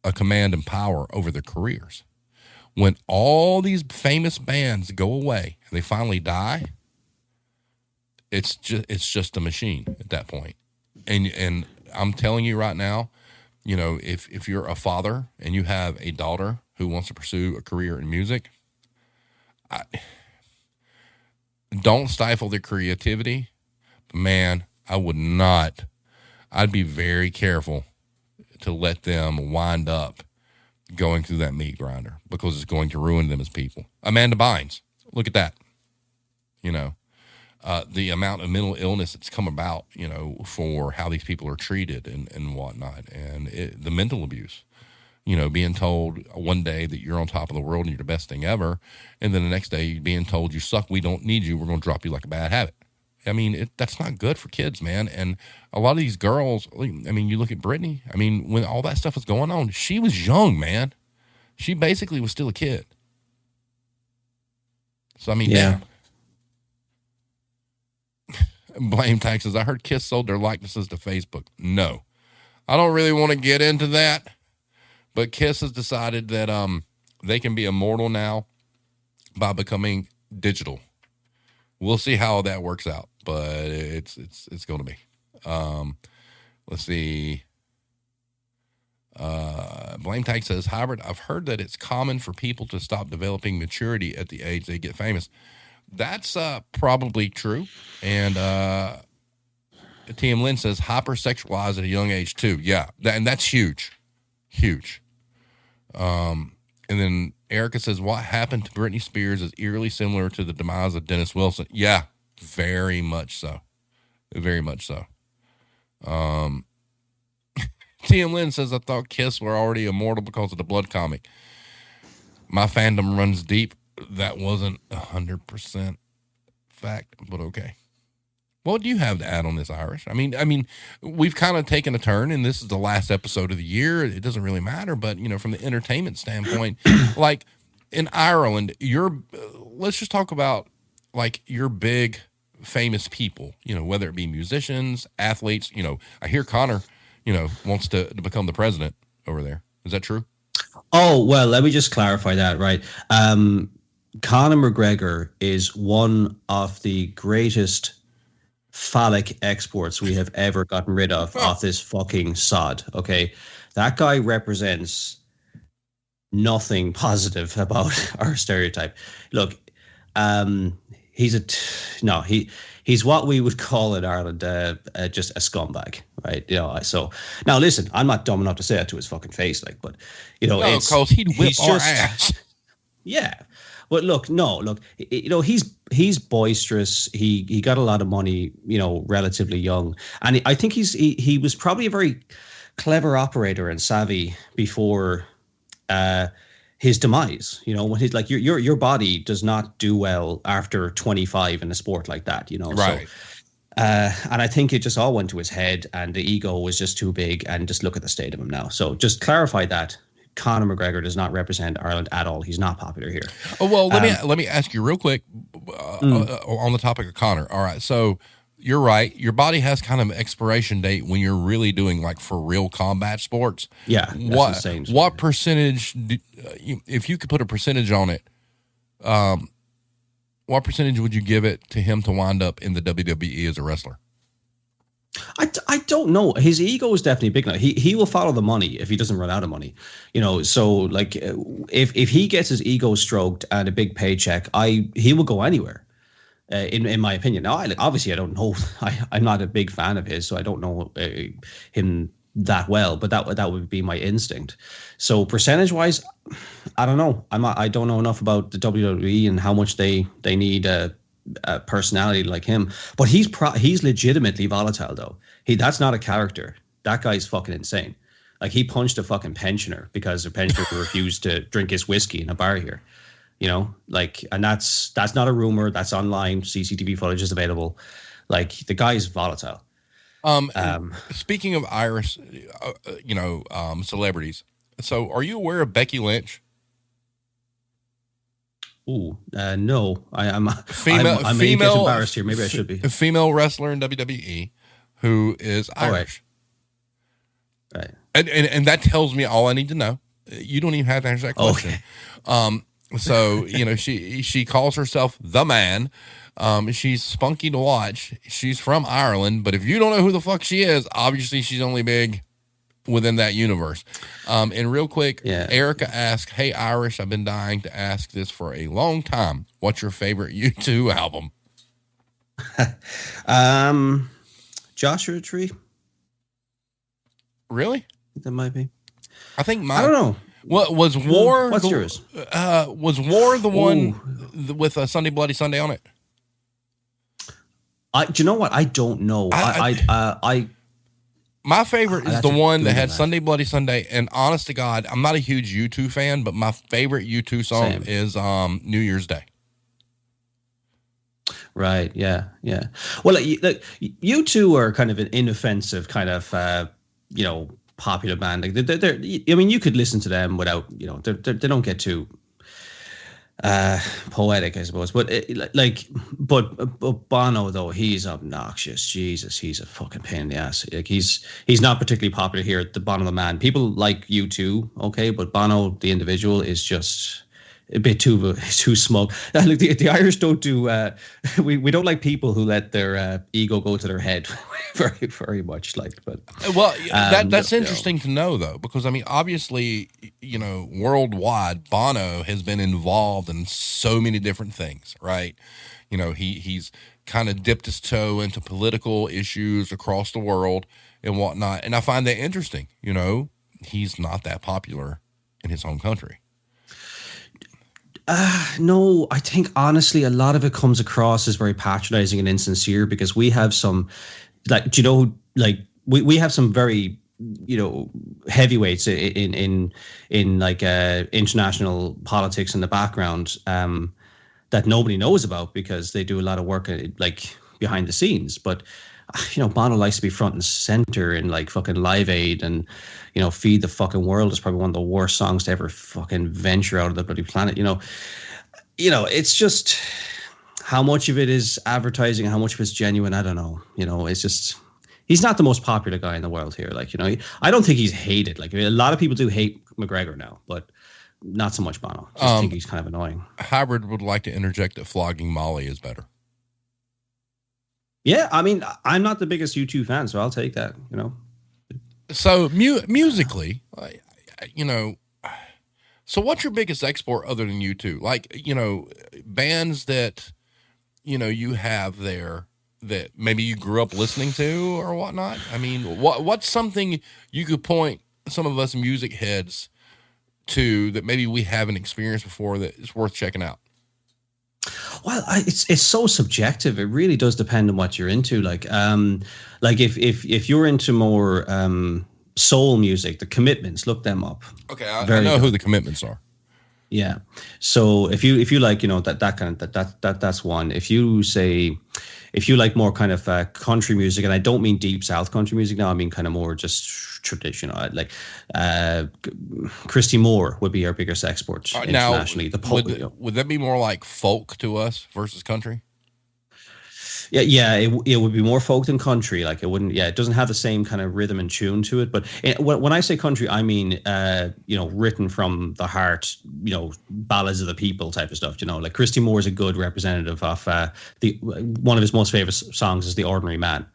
a command and power over their careers. When all these famous bands go away and they finally die, it's just a machine at that point. And I'm telling you right now, you know, if you're a father and you have a daughter who wants to pursue a career in music, don't stifle their creativity. Man, I'd be very careful to let them wind up going through that meat grinder, because it's going to ruin them as people. Amanda Bynes, look at that. You know, the amount of mental illness that's come about, you know, for how these people are treated and whatnot, and the mental abuse. You know, being told one day that you're on top of the world and you're the best thing ever, and then the next day being told you suck, we don't need you, we're going to drop you like a bad habit. I mean, that's not good for kids, man. And a lot of these girls, I mean, you look at Britney. I mean, when all that stuff was going on, she was young, man. She basically was still a kid. So, I mean, yeah. damn. Blame taxes. I heard Kiss sold their likenesses to Facebook. No, I don't really want to get into that, but Kiss has decided that they can be immortal now by becoming digital. We'll see how that works out, but it's going to be. Let's see. Blame Tag says, Hybrid, I've heard that it's common for people to stop developing maturity at the age they get famous. That's probably true. And TM Lynn says, hypersexualized at a young age too. Yeah, and that's huge. Huge. And then Erica says, what happened to Britney Spears is eerily similar to the demise of Dennis Wilson. Yeah, very much so. Very much so. TM Lynn says, I thought Kiss were already immortal because of the Blood comic. My fandom runs deep. That wasn't 100% fact, but okay. What do you have to add on this, Irish? I mean, we've kind of taken a turn, and this is the last episode of the year. It doesn't really matter, but from the entertainment standpoint, like in Ireland, let's just talk about like your big famous people. Whether it be musicians, athletes. I hear Connor, wants to become the president over there. Is that true? Oh, well, let me just clarify that, right? Conor McGregor is one of the greatest phallic exports we have ever gotten rid of off this fucking sod, okay? That guy represents nothing positive about our stereotype. Look, he's what we would call in Ireland just a scumbag, right? So now listen, I'm not dumb enough to say that to his fucking face, but it's because he'd whip our ass. Yeah, but look, he's boisterous. He got a lot of money, relatively young, and I think he was probably a very clever operator and savvy before his demise. When he's like your body does not do well after 25 in a sport like that. Right. So, and I think it just all went to his head, and the ego was just too big. And just look at the state of him now. So just clarify that Conor McGregor does not represent Ireland at all. He's not popular here. Oh well, let me ask you real quick on the topic of Conor. All right, so you're right. Your body has kind of an expiration date when you're really doing like for real combat sports. Yeah. What percentage? If you could put a percentage on it, what percentage would you give it to him to wind up in the WWE as a wrestler? I don't know. His ego is definitely big now. He will follow the money if he doesn't run out of money. So like if he gets his ego stroked and a big paycheck, he will go anywhere. In my opinion. Now, obviously I don't know. I'm not a big fan of his, so I don't know him that well. But that would be my instinct. So percentage wise, I don't know. I don't know enough about the WWE and how much they need a personality like him, but he's legitimately volatile though. That's not a character. That guy's fucking insane. Like he punched a fucking pensioner because a pensioner refused to drink his whiskey in a bar here. And that's not a rumor. That's online. CCTV footage is available. Like the guy's volatile. Speaking of Irish, celebrities. So are you aware of Becky Lynch? Ooh, no. I'm female. Embarrassed here. Maybe I should be. A female wrestler in WWE who is Irish. Right. And that tells me all I need to know. You don't even have to answer that question. Okay. So she calls herself the Man. She's spunky to watch. She's from Ireland, but if you don't know who the fuck she is, obviously she's only big within that universe. And real quick, Erica asked, hey, Irish, I've been dying to ask this for a long time. What's your favorite U2 album? Joshua Tree. Really? That might be. I think I don't know. What was War? What's yours? Was War the one with Sunday Bloody Sunday on it? Do you know what? I don't know. My favorite is the one that had Sunday Bloody Sunday, and honest to God, I'm not a huge U2 fan, but my favorite U2 song is New Year's Day. Right, yeah. Well, look, U2 are kind of an inoffensive kind of, popular band. Like they're you could listen to them without, they don't get too poetic, I suppose. But but Bono though, he's obnoxious. Jesus, he's a fucking pain in the ass. Like he's not particularly popular here. The Bono the man, people like U2, okay, but Bono the individual is just a bit too smug. Look, the Irish don't do. We don't like people who let their ego go to their head very very much. Like, but well, that's interesting to know though, because I mean, obviously, worldwide, Bono has been involved in so many different things, right? He's kind of dipped his toe into political issues across the world and whatnot, and I find that interesting. He's not that popular in his home country. No, I think honestly, a lot of it comes across as very patronizing and insincere because we have some, like, we have some very, heavyweights in like international politics in the background that nobody knows about because they do a lot of work like behind the scenes. But Bono likes to be front and center in like fucking Live Aid and, Feed the Fucking World is probably one of the worst songs to ever fucking venture out of the bloody planet. It's just how much of it is advertising and how much of it's genuine. I don't know. It's just, he's not the most popular guy in the world here. Like, I don't think he's hated. Like, a lot of people do hate McGregor now, but not so much Bono. I think he's kind of annoying. Hybrid would like to interject that flogging Molly is better. Yeah, I mean, I'm not the biggest U2 fan, so I'll take that, So musically, so what's your biggest export other than U2? Like, bands that, you have there that maybe you grew up listening to or whatnot? I mean, what's something you could point some of us music heads to that maybe we haven't experienced before that is worth checking out? Well, it's so subjective. It really does depend on what you're into. Like if you're into more soul music, the Commitments, look them up. Okay, I know who the Commitments are. Yeah. So if you like, that kind of that's one. If you like more kind of country music, and I don't mean deep South country music now, I mean kind of more just traditional, like Christy Moore would be our biggest export internationally. Now, would that be more like folk to us versus country? Yeah, it would be more folk than country. Like, it wouldn't. Yeah, it doesn't have the same kind of rhythm and tune to it. But when I say country, I mean written from the heart. Ballads of the people type of stuff. Like Christy Moore is a good representative of one of his most favorite songs is "The Ordinary Man."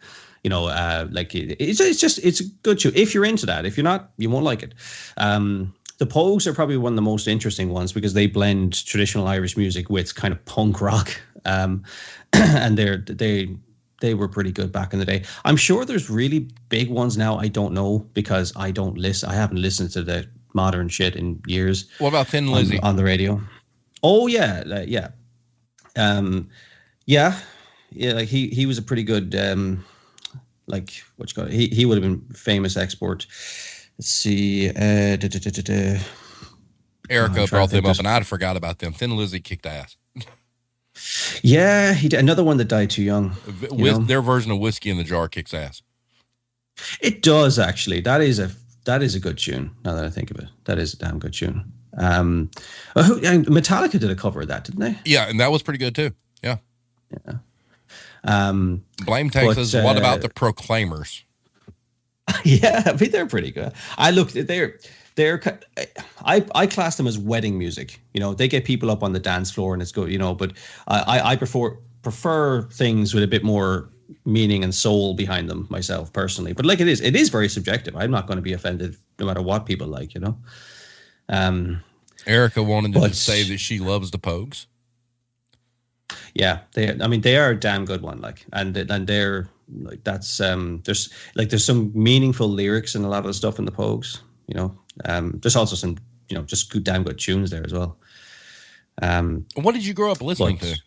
Like it's a good tune if you're into that. If you're not, you won't like it. The Pogues are probably one of the most interesting ones because they blend traditional Irish music with kind of punk rock. And they were pretty good back in the day. I'm sure there's really big ones now. I don't know because I don't listen. I haven't listened to the modern shit in years. What about Thin Lizzy on the radio? Oh yeah, yeah. Like he was a pretty good like what you call it. He would have been famous export. Let's see. Erica brought them up, and I'd forgot about them. Thin Lizzy kicked ass. Yeah, he did. Another one that died too young. Their version of Whiskey in the Jar kicks ass. It does actually. That is a good tune. Now that I think of it, that is a damn good tune. Metallica did a cover of that, didn't they? Yeah, and that was pretty good too. Yeah. Yeah. Blame Texas. What about the Proclaimers? Yeah, I mean, they're pretty good. I class them as wedding music. They get people up on the dance floor and it's good. But I prefer things with a bit more meaning and soul behind them myself personally. But like it is very subjective. I'm not going to be offended no matter what people like. Erica wanted to say that she loves the Pogues. Yeah, they are a damn good one. Like, and they're like that's there's some meaningful lyrics in a lot of the stuff in the Pogues. There's also some just good, damn good tunes there as well. What did you grow up listening to?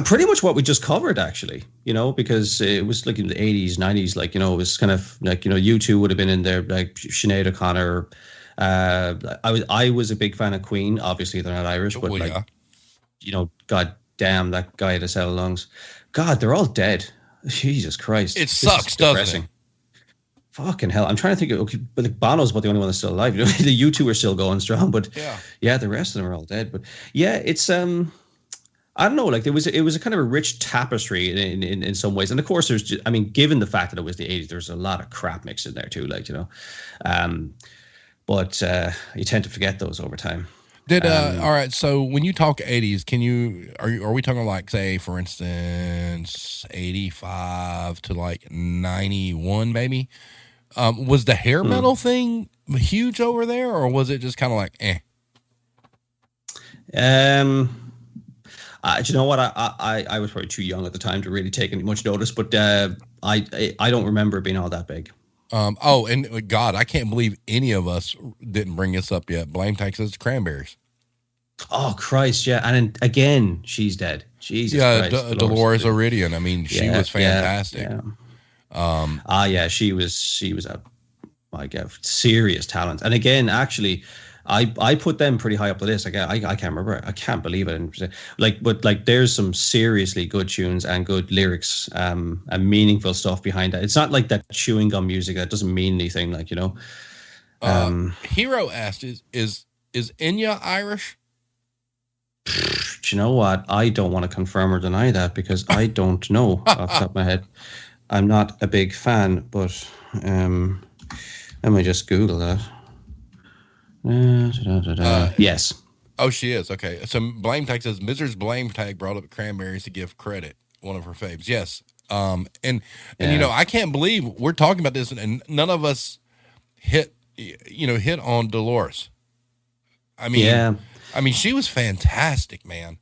Pretty much what we just covered, actually. Because it was like in the 80s, 90s. Like, it was kind of like U2 would have been in there, like Sinead O'Connor. I was a big fan of Queen. Obviously, they're not Irish, but God damn, that guy had a set of lungs. God, they're all dead. Jesus Christ, it sucks, doesn't it? fucking hell. I'm trying to think of, okay, but like Bono's about the only one that's still alive. You know, the U2 are still going strong, but Yeah. yeah, the rest of them are all dead. But yeah, it's I don't know, like it was a kind of a rich tapestry in some ways. And of course there's just, I mean, given the fact that it was the 80s, there's a lot of crap mixed in there too, like, you know. But you tend to forget those over time. Did all right, so when you talk 80s, are we talking like, say, for instance, 85 to like 91 maybe? Was the hair metal thing huge over there, or was it just kind of like Do you know what? I was probably too young at the time to really take any much notice, but I don't remember it being all that big. Oh, and God, I can't believe any of us didn't bring this up yet. Blame Texas Cranberries. Oh Christ, yeah, and then, again, she's dead. Jesus Christ, Dolores O'Riordan. I mean, she was fantastic. Yeah, she was a serious talent. And again, actually, I put them pretty high up the list. I can't remember. I can't believe it. But there's some seriously good tunes and good lyrics, and meaningful stuff behind that. It's not like that chewing gum music that doesn't mean anything, like, you know. Hero asked, is Enya Irish? Do you know what? I don't want to confirm or deny that because I don't know off the top of my head. I'm not a big fan, but let me just Google that. Yes. Oh, she is. Okay. So Blame Tag says Mrs. Blame Tag brought up Cranberries to give credit. One of her faves. Yes. And you know, I can't believe we're talking about this and none of us hit on Dolores. I mean, she was fantastic, man.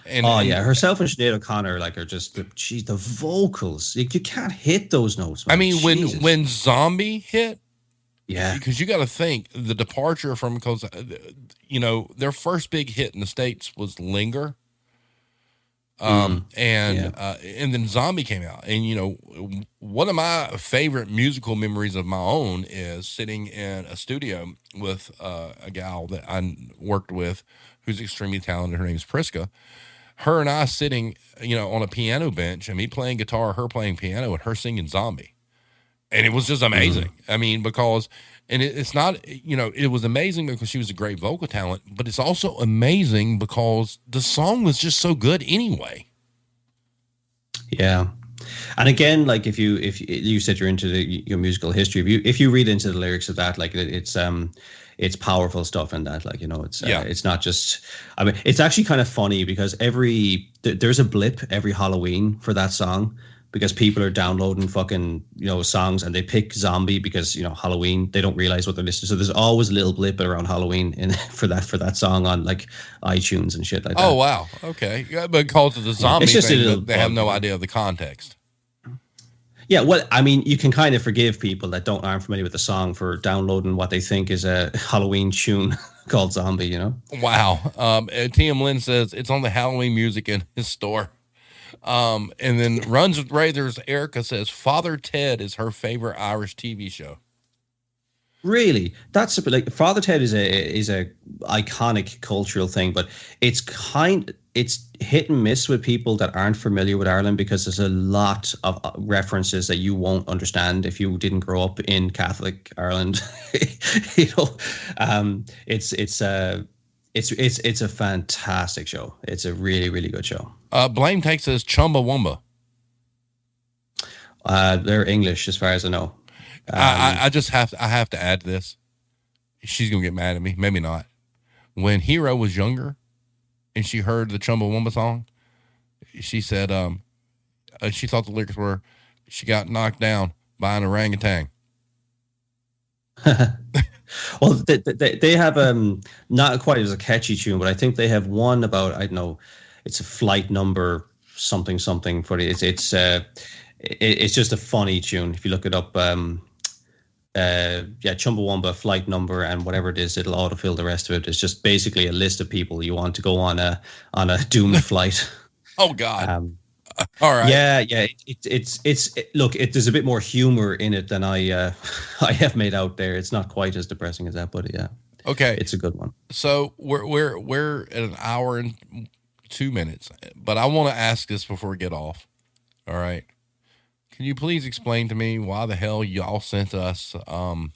And herself and Sinead O'Connor are just the vocals. You can't hit those notes, man. I mean, when Zombie hit, yeah, because you got to think the departure from, because their first big hit in the States was Linger, and then Zombie came out, and one of my favorite musical memories of my own is sitting in a studio with a gal that I worked with who's extremely talented. Her name's Priska. Her and I sitting, on a piano bench, and me playing guitar, her playing piano, and her singing Zombie. And it was just amazing. I mean, because, and it's not, it was amazing because she was a great vocal talent, but it's also amazing because the song was just so good anyway. Yeah. And again, like if you said you're into your musical history, if you read into the lyrics of that, like it's powerful stuff in that, like, it's not just, I mean, it's actually kind of funny because there's a blip every Halloween for that song because people are downloading fucking, songs and they pick Zombie because, Halloween, they don't realize what they're listening to. So there's always a little blip around Halloween for that song on like iTunes and shit like that. Oh, wow. Okay. Yeah, because of the Zombie thing, they have no idea of the context. Yeah, well, I mean, you can kind of forgive people that aren't familiar with the song for downloading what they think is a Halloween tune called Zombie, Wow. TM Lynn says it's on the Halloween music in his store. And then Runs with Razors, Erica says Father Ted is her favorite Irish TV show. Really? That's like Father Ted is a iconic cultural thing, but it's hit and miss with people that aren't familiar with Ireland because there's a lot of references that you won't understand if you didn't grow up in Catholic Ireland. It's a fantastic show. It's a really, really good show. Blame takes us Chumbawamba. They're English as far as I know. I have to add this. She's gonna get mad at me. Maybe not. When Hero was younger and she heard the Chumbawamba song, she said she thought the lyrics were, she got knocked down by an orangutan. Well, they have not quite as a catchy tune, but I think they have one about, I don't know, it's a flight number something for it. It's just a funny tune. If you look it up, Chumbawamba flight number and whatever it is, it'll autofill the rest of it. It's just basically a list of people you want to go on a doomed flight. Oh God. All right. Yeah. Look, there's a bit more humor in it than I have made out there. It's not quite as depressing as that, but yeah. Okay. It's a good one. So we're at an hour and 2 minutes, but I want to ask this before we get off. All right. can you please explain to me why the hell y'all sent us what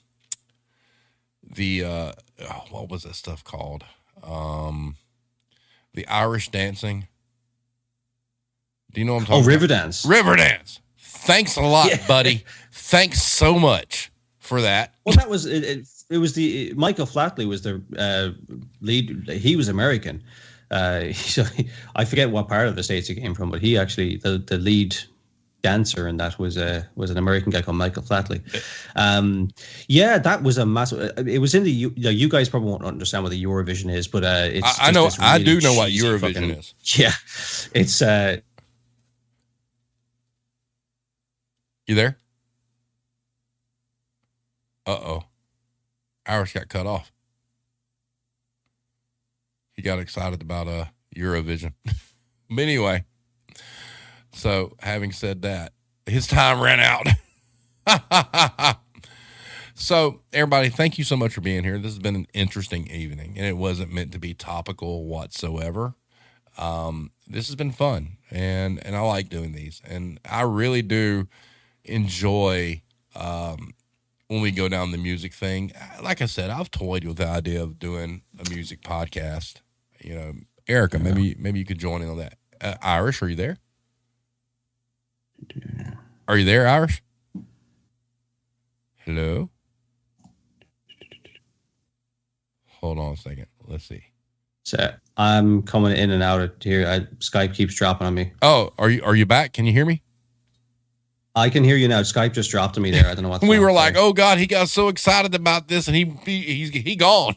was that stuff called? The Irish dancing. Do you know what I'm talking about? Riverdance. Riverdance. Thanks a lot, Yeah. buddy. Thanks so much for that. Well, that was it. It was Michael Flatley was the lead. He was American. So I forget what part of the States he came from, but he actually the lead dancer and that was an American guy called Michael Flatley. Yeah, that was a massive. It was in the you guys probably won't understand what the Eurovision is, but it's I know really I do know what cheesy Eurovision is. Yeah, it's You there? Uh-oh. Irish got cut off. He got excited about Eurovision. But anyway, so having said that, his time ran out. So everybody, thank you so much for being here. This has been an interesting evening, and it wasn't meant to be topical whatsoever. This has been fun, and I like doing these, and I really do enjoy when we go down the music thing. Like I said, I've toyed with the idea of doing a music podcast. You know, Erica, maybe you could join in on that. Irish, are you there? Are you there, Irish? Hello? Hold on a second. Let's see. So I'm coming in and out of here. Skype keeps dropping on me. Oh, are you back? Can you hear me? I can hear you now. Skype just dropped on me there. I don't know what's We wrong. were like, oh God, he got so excited about this, and he gone.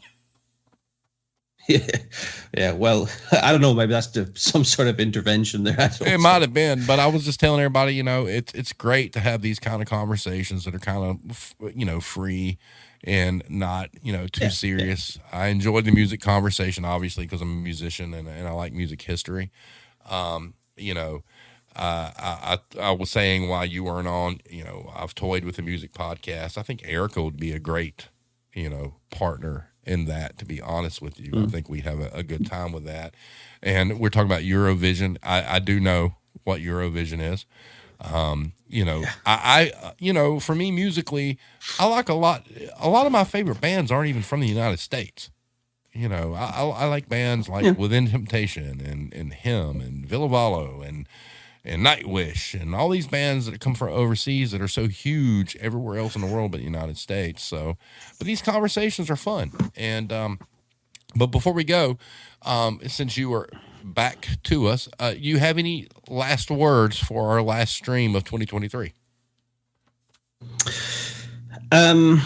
Yeah. Well, I don't know. Maybe that's some sort of intervention there. It might have been, but I was just telling everybody, you know, it's great to have these kind of conversations that are kind of, you know, free and not, you know, too serious. Yeah. I enjoyed the music conversation, obviously, because I'm a musician and I like music history. You know, I was saying while you weren't on, you know, I've toyed with a music podcast. I think Erica would be a great, you know, partner in that, to be honest with you. I think we have a good time with that. And we're talking about Eurovision. I do know what Eurovision is. You know, I you know, for me musically, I like a lot of my favorite bands aren't even from the United States. You know, I like bands like Within Temptation and Him and Villavalo and Nightwish and all these bands that come from overseas that are so huge everywhere else in the world but the United States. So, but these conversations are fun. And, but before we go, since you are back to us, you have any last words for our last stream of 2023? I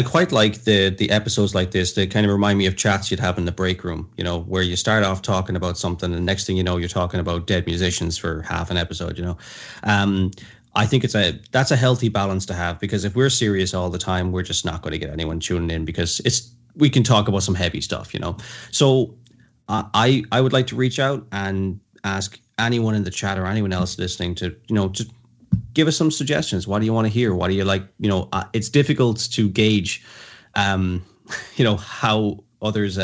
quite like the episodes like this. They kind of remind me of chats you'd have in the break room, you know, where you start off talking about something and next thing you know, you're talking about dead musicians for half an episode, you know. I think that's a healthy balance to have, because if we're serious all the time, we're just not going to get anyone tuning in, because we can talk about some heavy stuff, you know. So I would like to reach out and ask anyone in the chat or anyone else listening to, you know, just give us some suggestions. What do you want to hear? What do you like? You know, it's difficult to gauge, you know, how others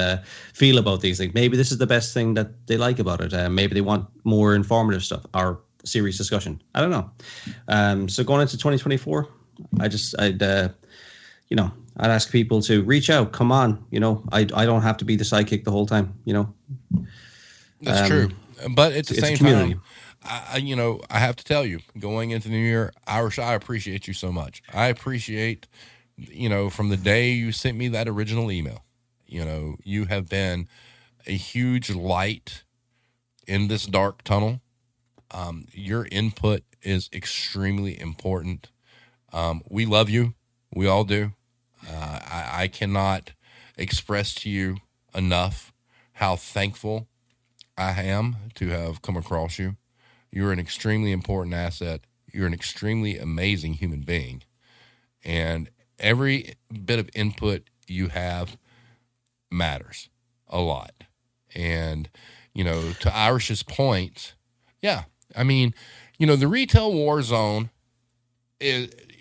feel about these things. Maybe this is the best thing that they like about it. Maybe they want more informative stuff or serious discussion. I don't know. So going into 2024, you know, I'd ask people to reach out. Come on, you know, I don't have to be the sidekick the whole time. You know, that's true. But at the same time, you know, I have to tell you, going into the new year, Irish, I appreciate you so much. I appreciate, you know, from the day you sent me that original email, you know, you have been a huge light in this dark tunnel. Your input is extremely important. We love you. We all do. I cannot express to you enough how thankful I am to have come across you. You're an extremely important asset. You're an extremely amazing human being. And every bit of input you have matters a lot. And, you know, to Irish's point, yeah, I mean, you know, the retail war zone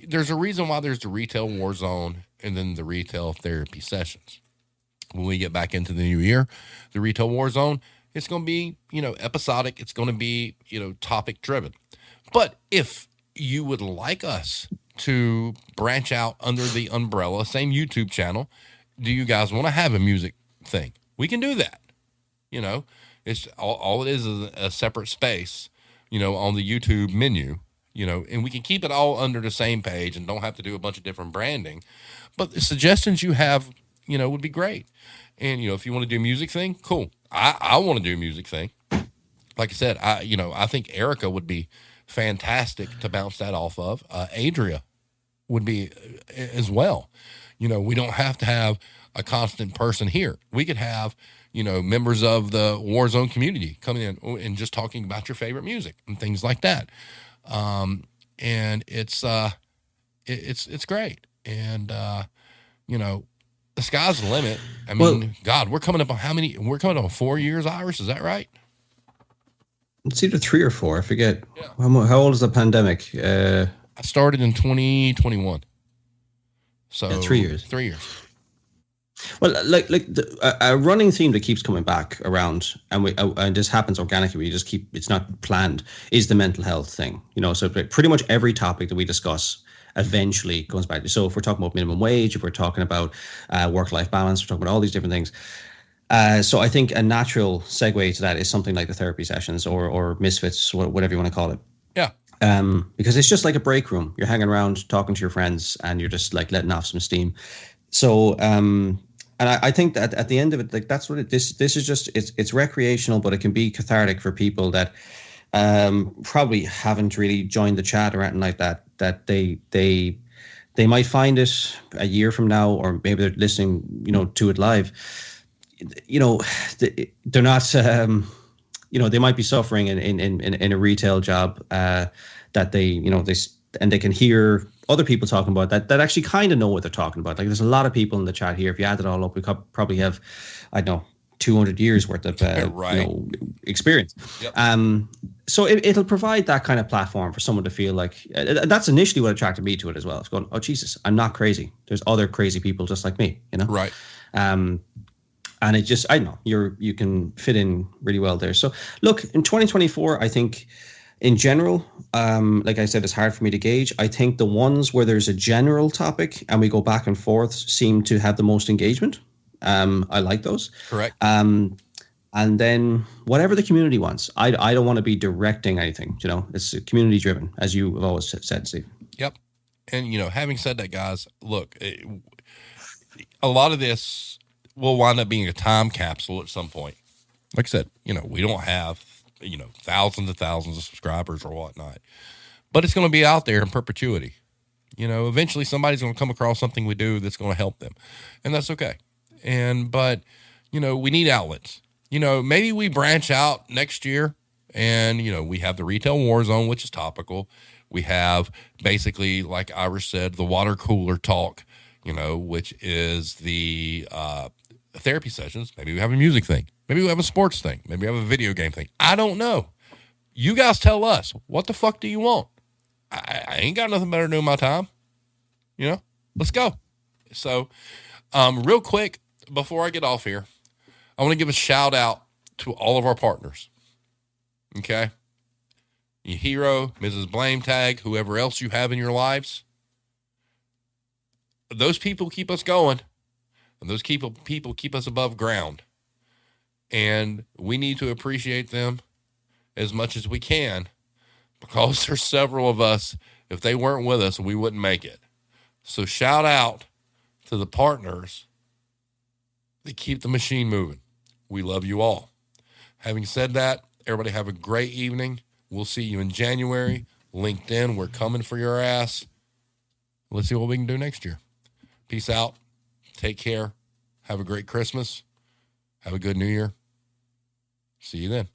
there's a reason why there's the retail war zone and then the retail therapy sessions. When we get back into the new year, the retail war zone It's going to be, episodic. It's going to be, topic driven. But if you would like us to branch out under the umbrella, same YouTube channel, do you guys want to have a music thing? We can do that. It's all it is a separate space, on the YouTube menu, and we can keep it all under the same page and don't have to do a bunch of different branding. But the suggestions you have, would be great. And, if you want to do a music thing, cool. I want to do a music thing. Like I said, I think Erica would be fantastic to bounce that off of. Adria would be as well. We don't have to have a constant person here. We could have, members of the Warzone community coming in and just talking about your favorite music and things like that. And it's great. And, the sky's the limit. I mean, God, we're coming up on how many? We're coming up on 4 years, Irish. Is that right? It's either 3 or 4. I forget. Yeah. How old is the pandemic? I started in 2021. So 3 years. 3 years. Well, a running theme that keeps coming back around, and this happens organically. We just it's not planned. Is the mental health thing? So pretty much every topic that we discuss eventually comes back. So if we're talking about minimum wage, if we're talking about work-life balance, we're talking about all these different things. So I think a natural segue to that is something like the therapy sessions or misfits, whatever you want to call it. Yeah. Because it's just like a break room. You're hanging around, talking to your friends, and you're just like letting off some steam. So, and I think that at the end of it, like that's what this is just, it's recreational, but it can be cathartic for people that probably haven't really joined the chat or anything like that they might find it a year from now, or maybe they're listening, to it live. They're not, they might be suffering in a retail job that they can hear other people talking about that actually kind of know what they're talking about. Like there's a lot of people in the chat here. If you add it all up, we could probably have, I don't know, 200 years worth of experience. Yep. So it'll provide that kind of platform for someone to feel like, that's initially what attracted me to it as well. It's going, oh Jesus, I'm not crazy. There's other crazy people just like me, Right. And it just, I don't know, you can fit in really well there. So look, in 2024, I think in general, like I said, it's hard for me to gauge. I think the ones where there's a general topic and we go back and forth seem to have the most engagement. I like those. Correct. And then whatever the community wants. I don't want to be directing anything, it's community driven, as you have always said, Steve. Yep. And, having said that, guys, look, a lot of this will wind up being a time capsule at some point. Like I said, we don't have, thousands and thousands of subscribers or whatnot, but it's going to be out there in perpetuity. Eventually somebody's going to come across something we do that's going to help them, and that's okay. But we need outlets. Maybe we branch out next year and, we have the retail war zone, which is topical. We have basically, like Irish said, the water cooler talk, which is the therapy sessions. Maybe we have a music thing. Maybe we have a sports thing. Maybe we have a video game thing. I don't know. You guys tell us, what the fuck do you want? I ain't got nothing better to do in my time. Let's go. So, real quick, before I get off here, I want to give a shout out to all of our partners. Okay? Your hero, Mrs. Blame Tag, whoever else you have in your lives. Those people keep us going, and those people keep us above ground. And we need to appreciate them as much as we can, because there's several of us, if they weren't with us, we wouldn't make it. So shout out to the partners that keep the machine moving. We love you all. Having said that, everybody have a great evening. We'll see you in January. LinkedIn, we're coming for your ass. Let's see what we can do next year. Peace out. Take care. Have a great Christmas. Have a good New Year. See you then.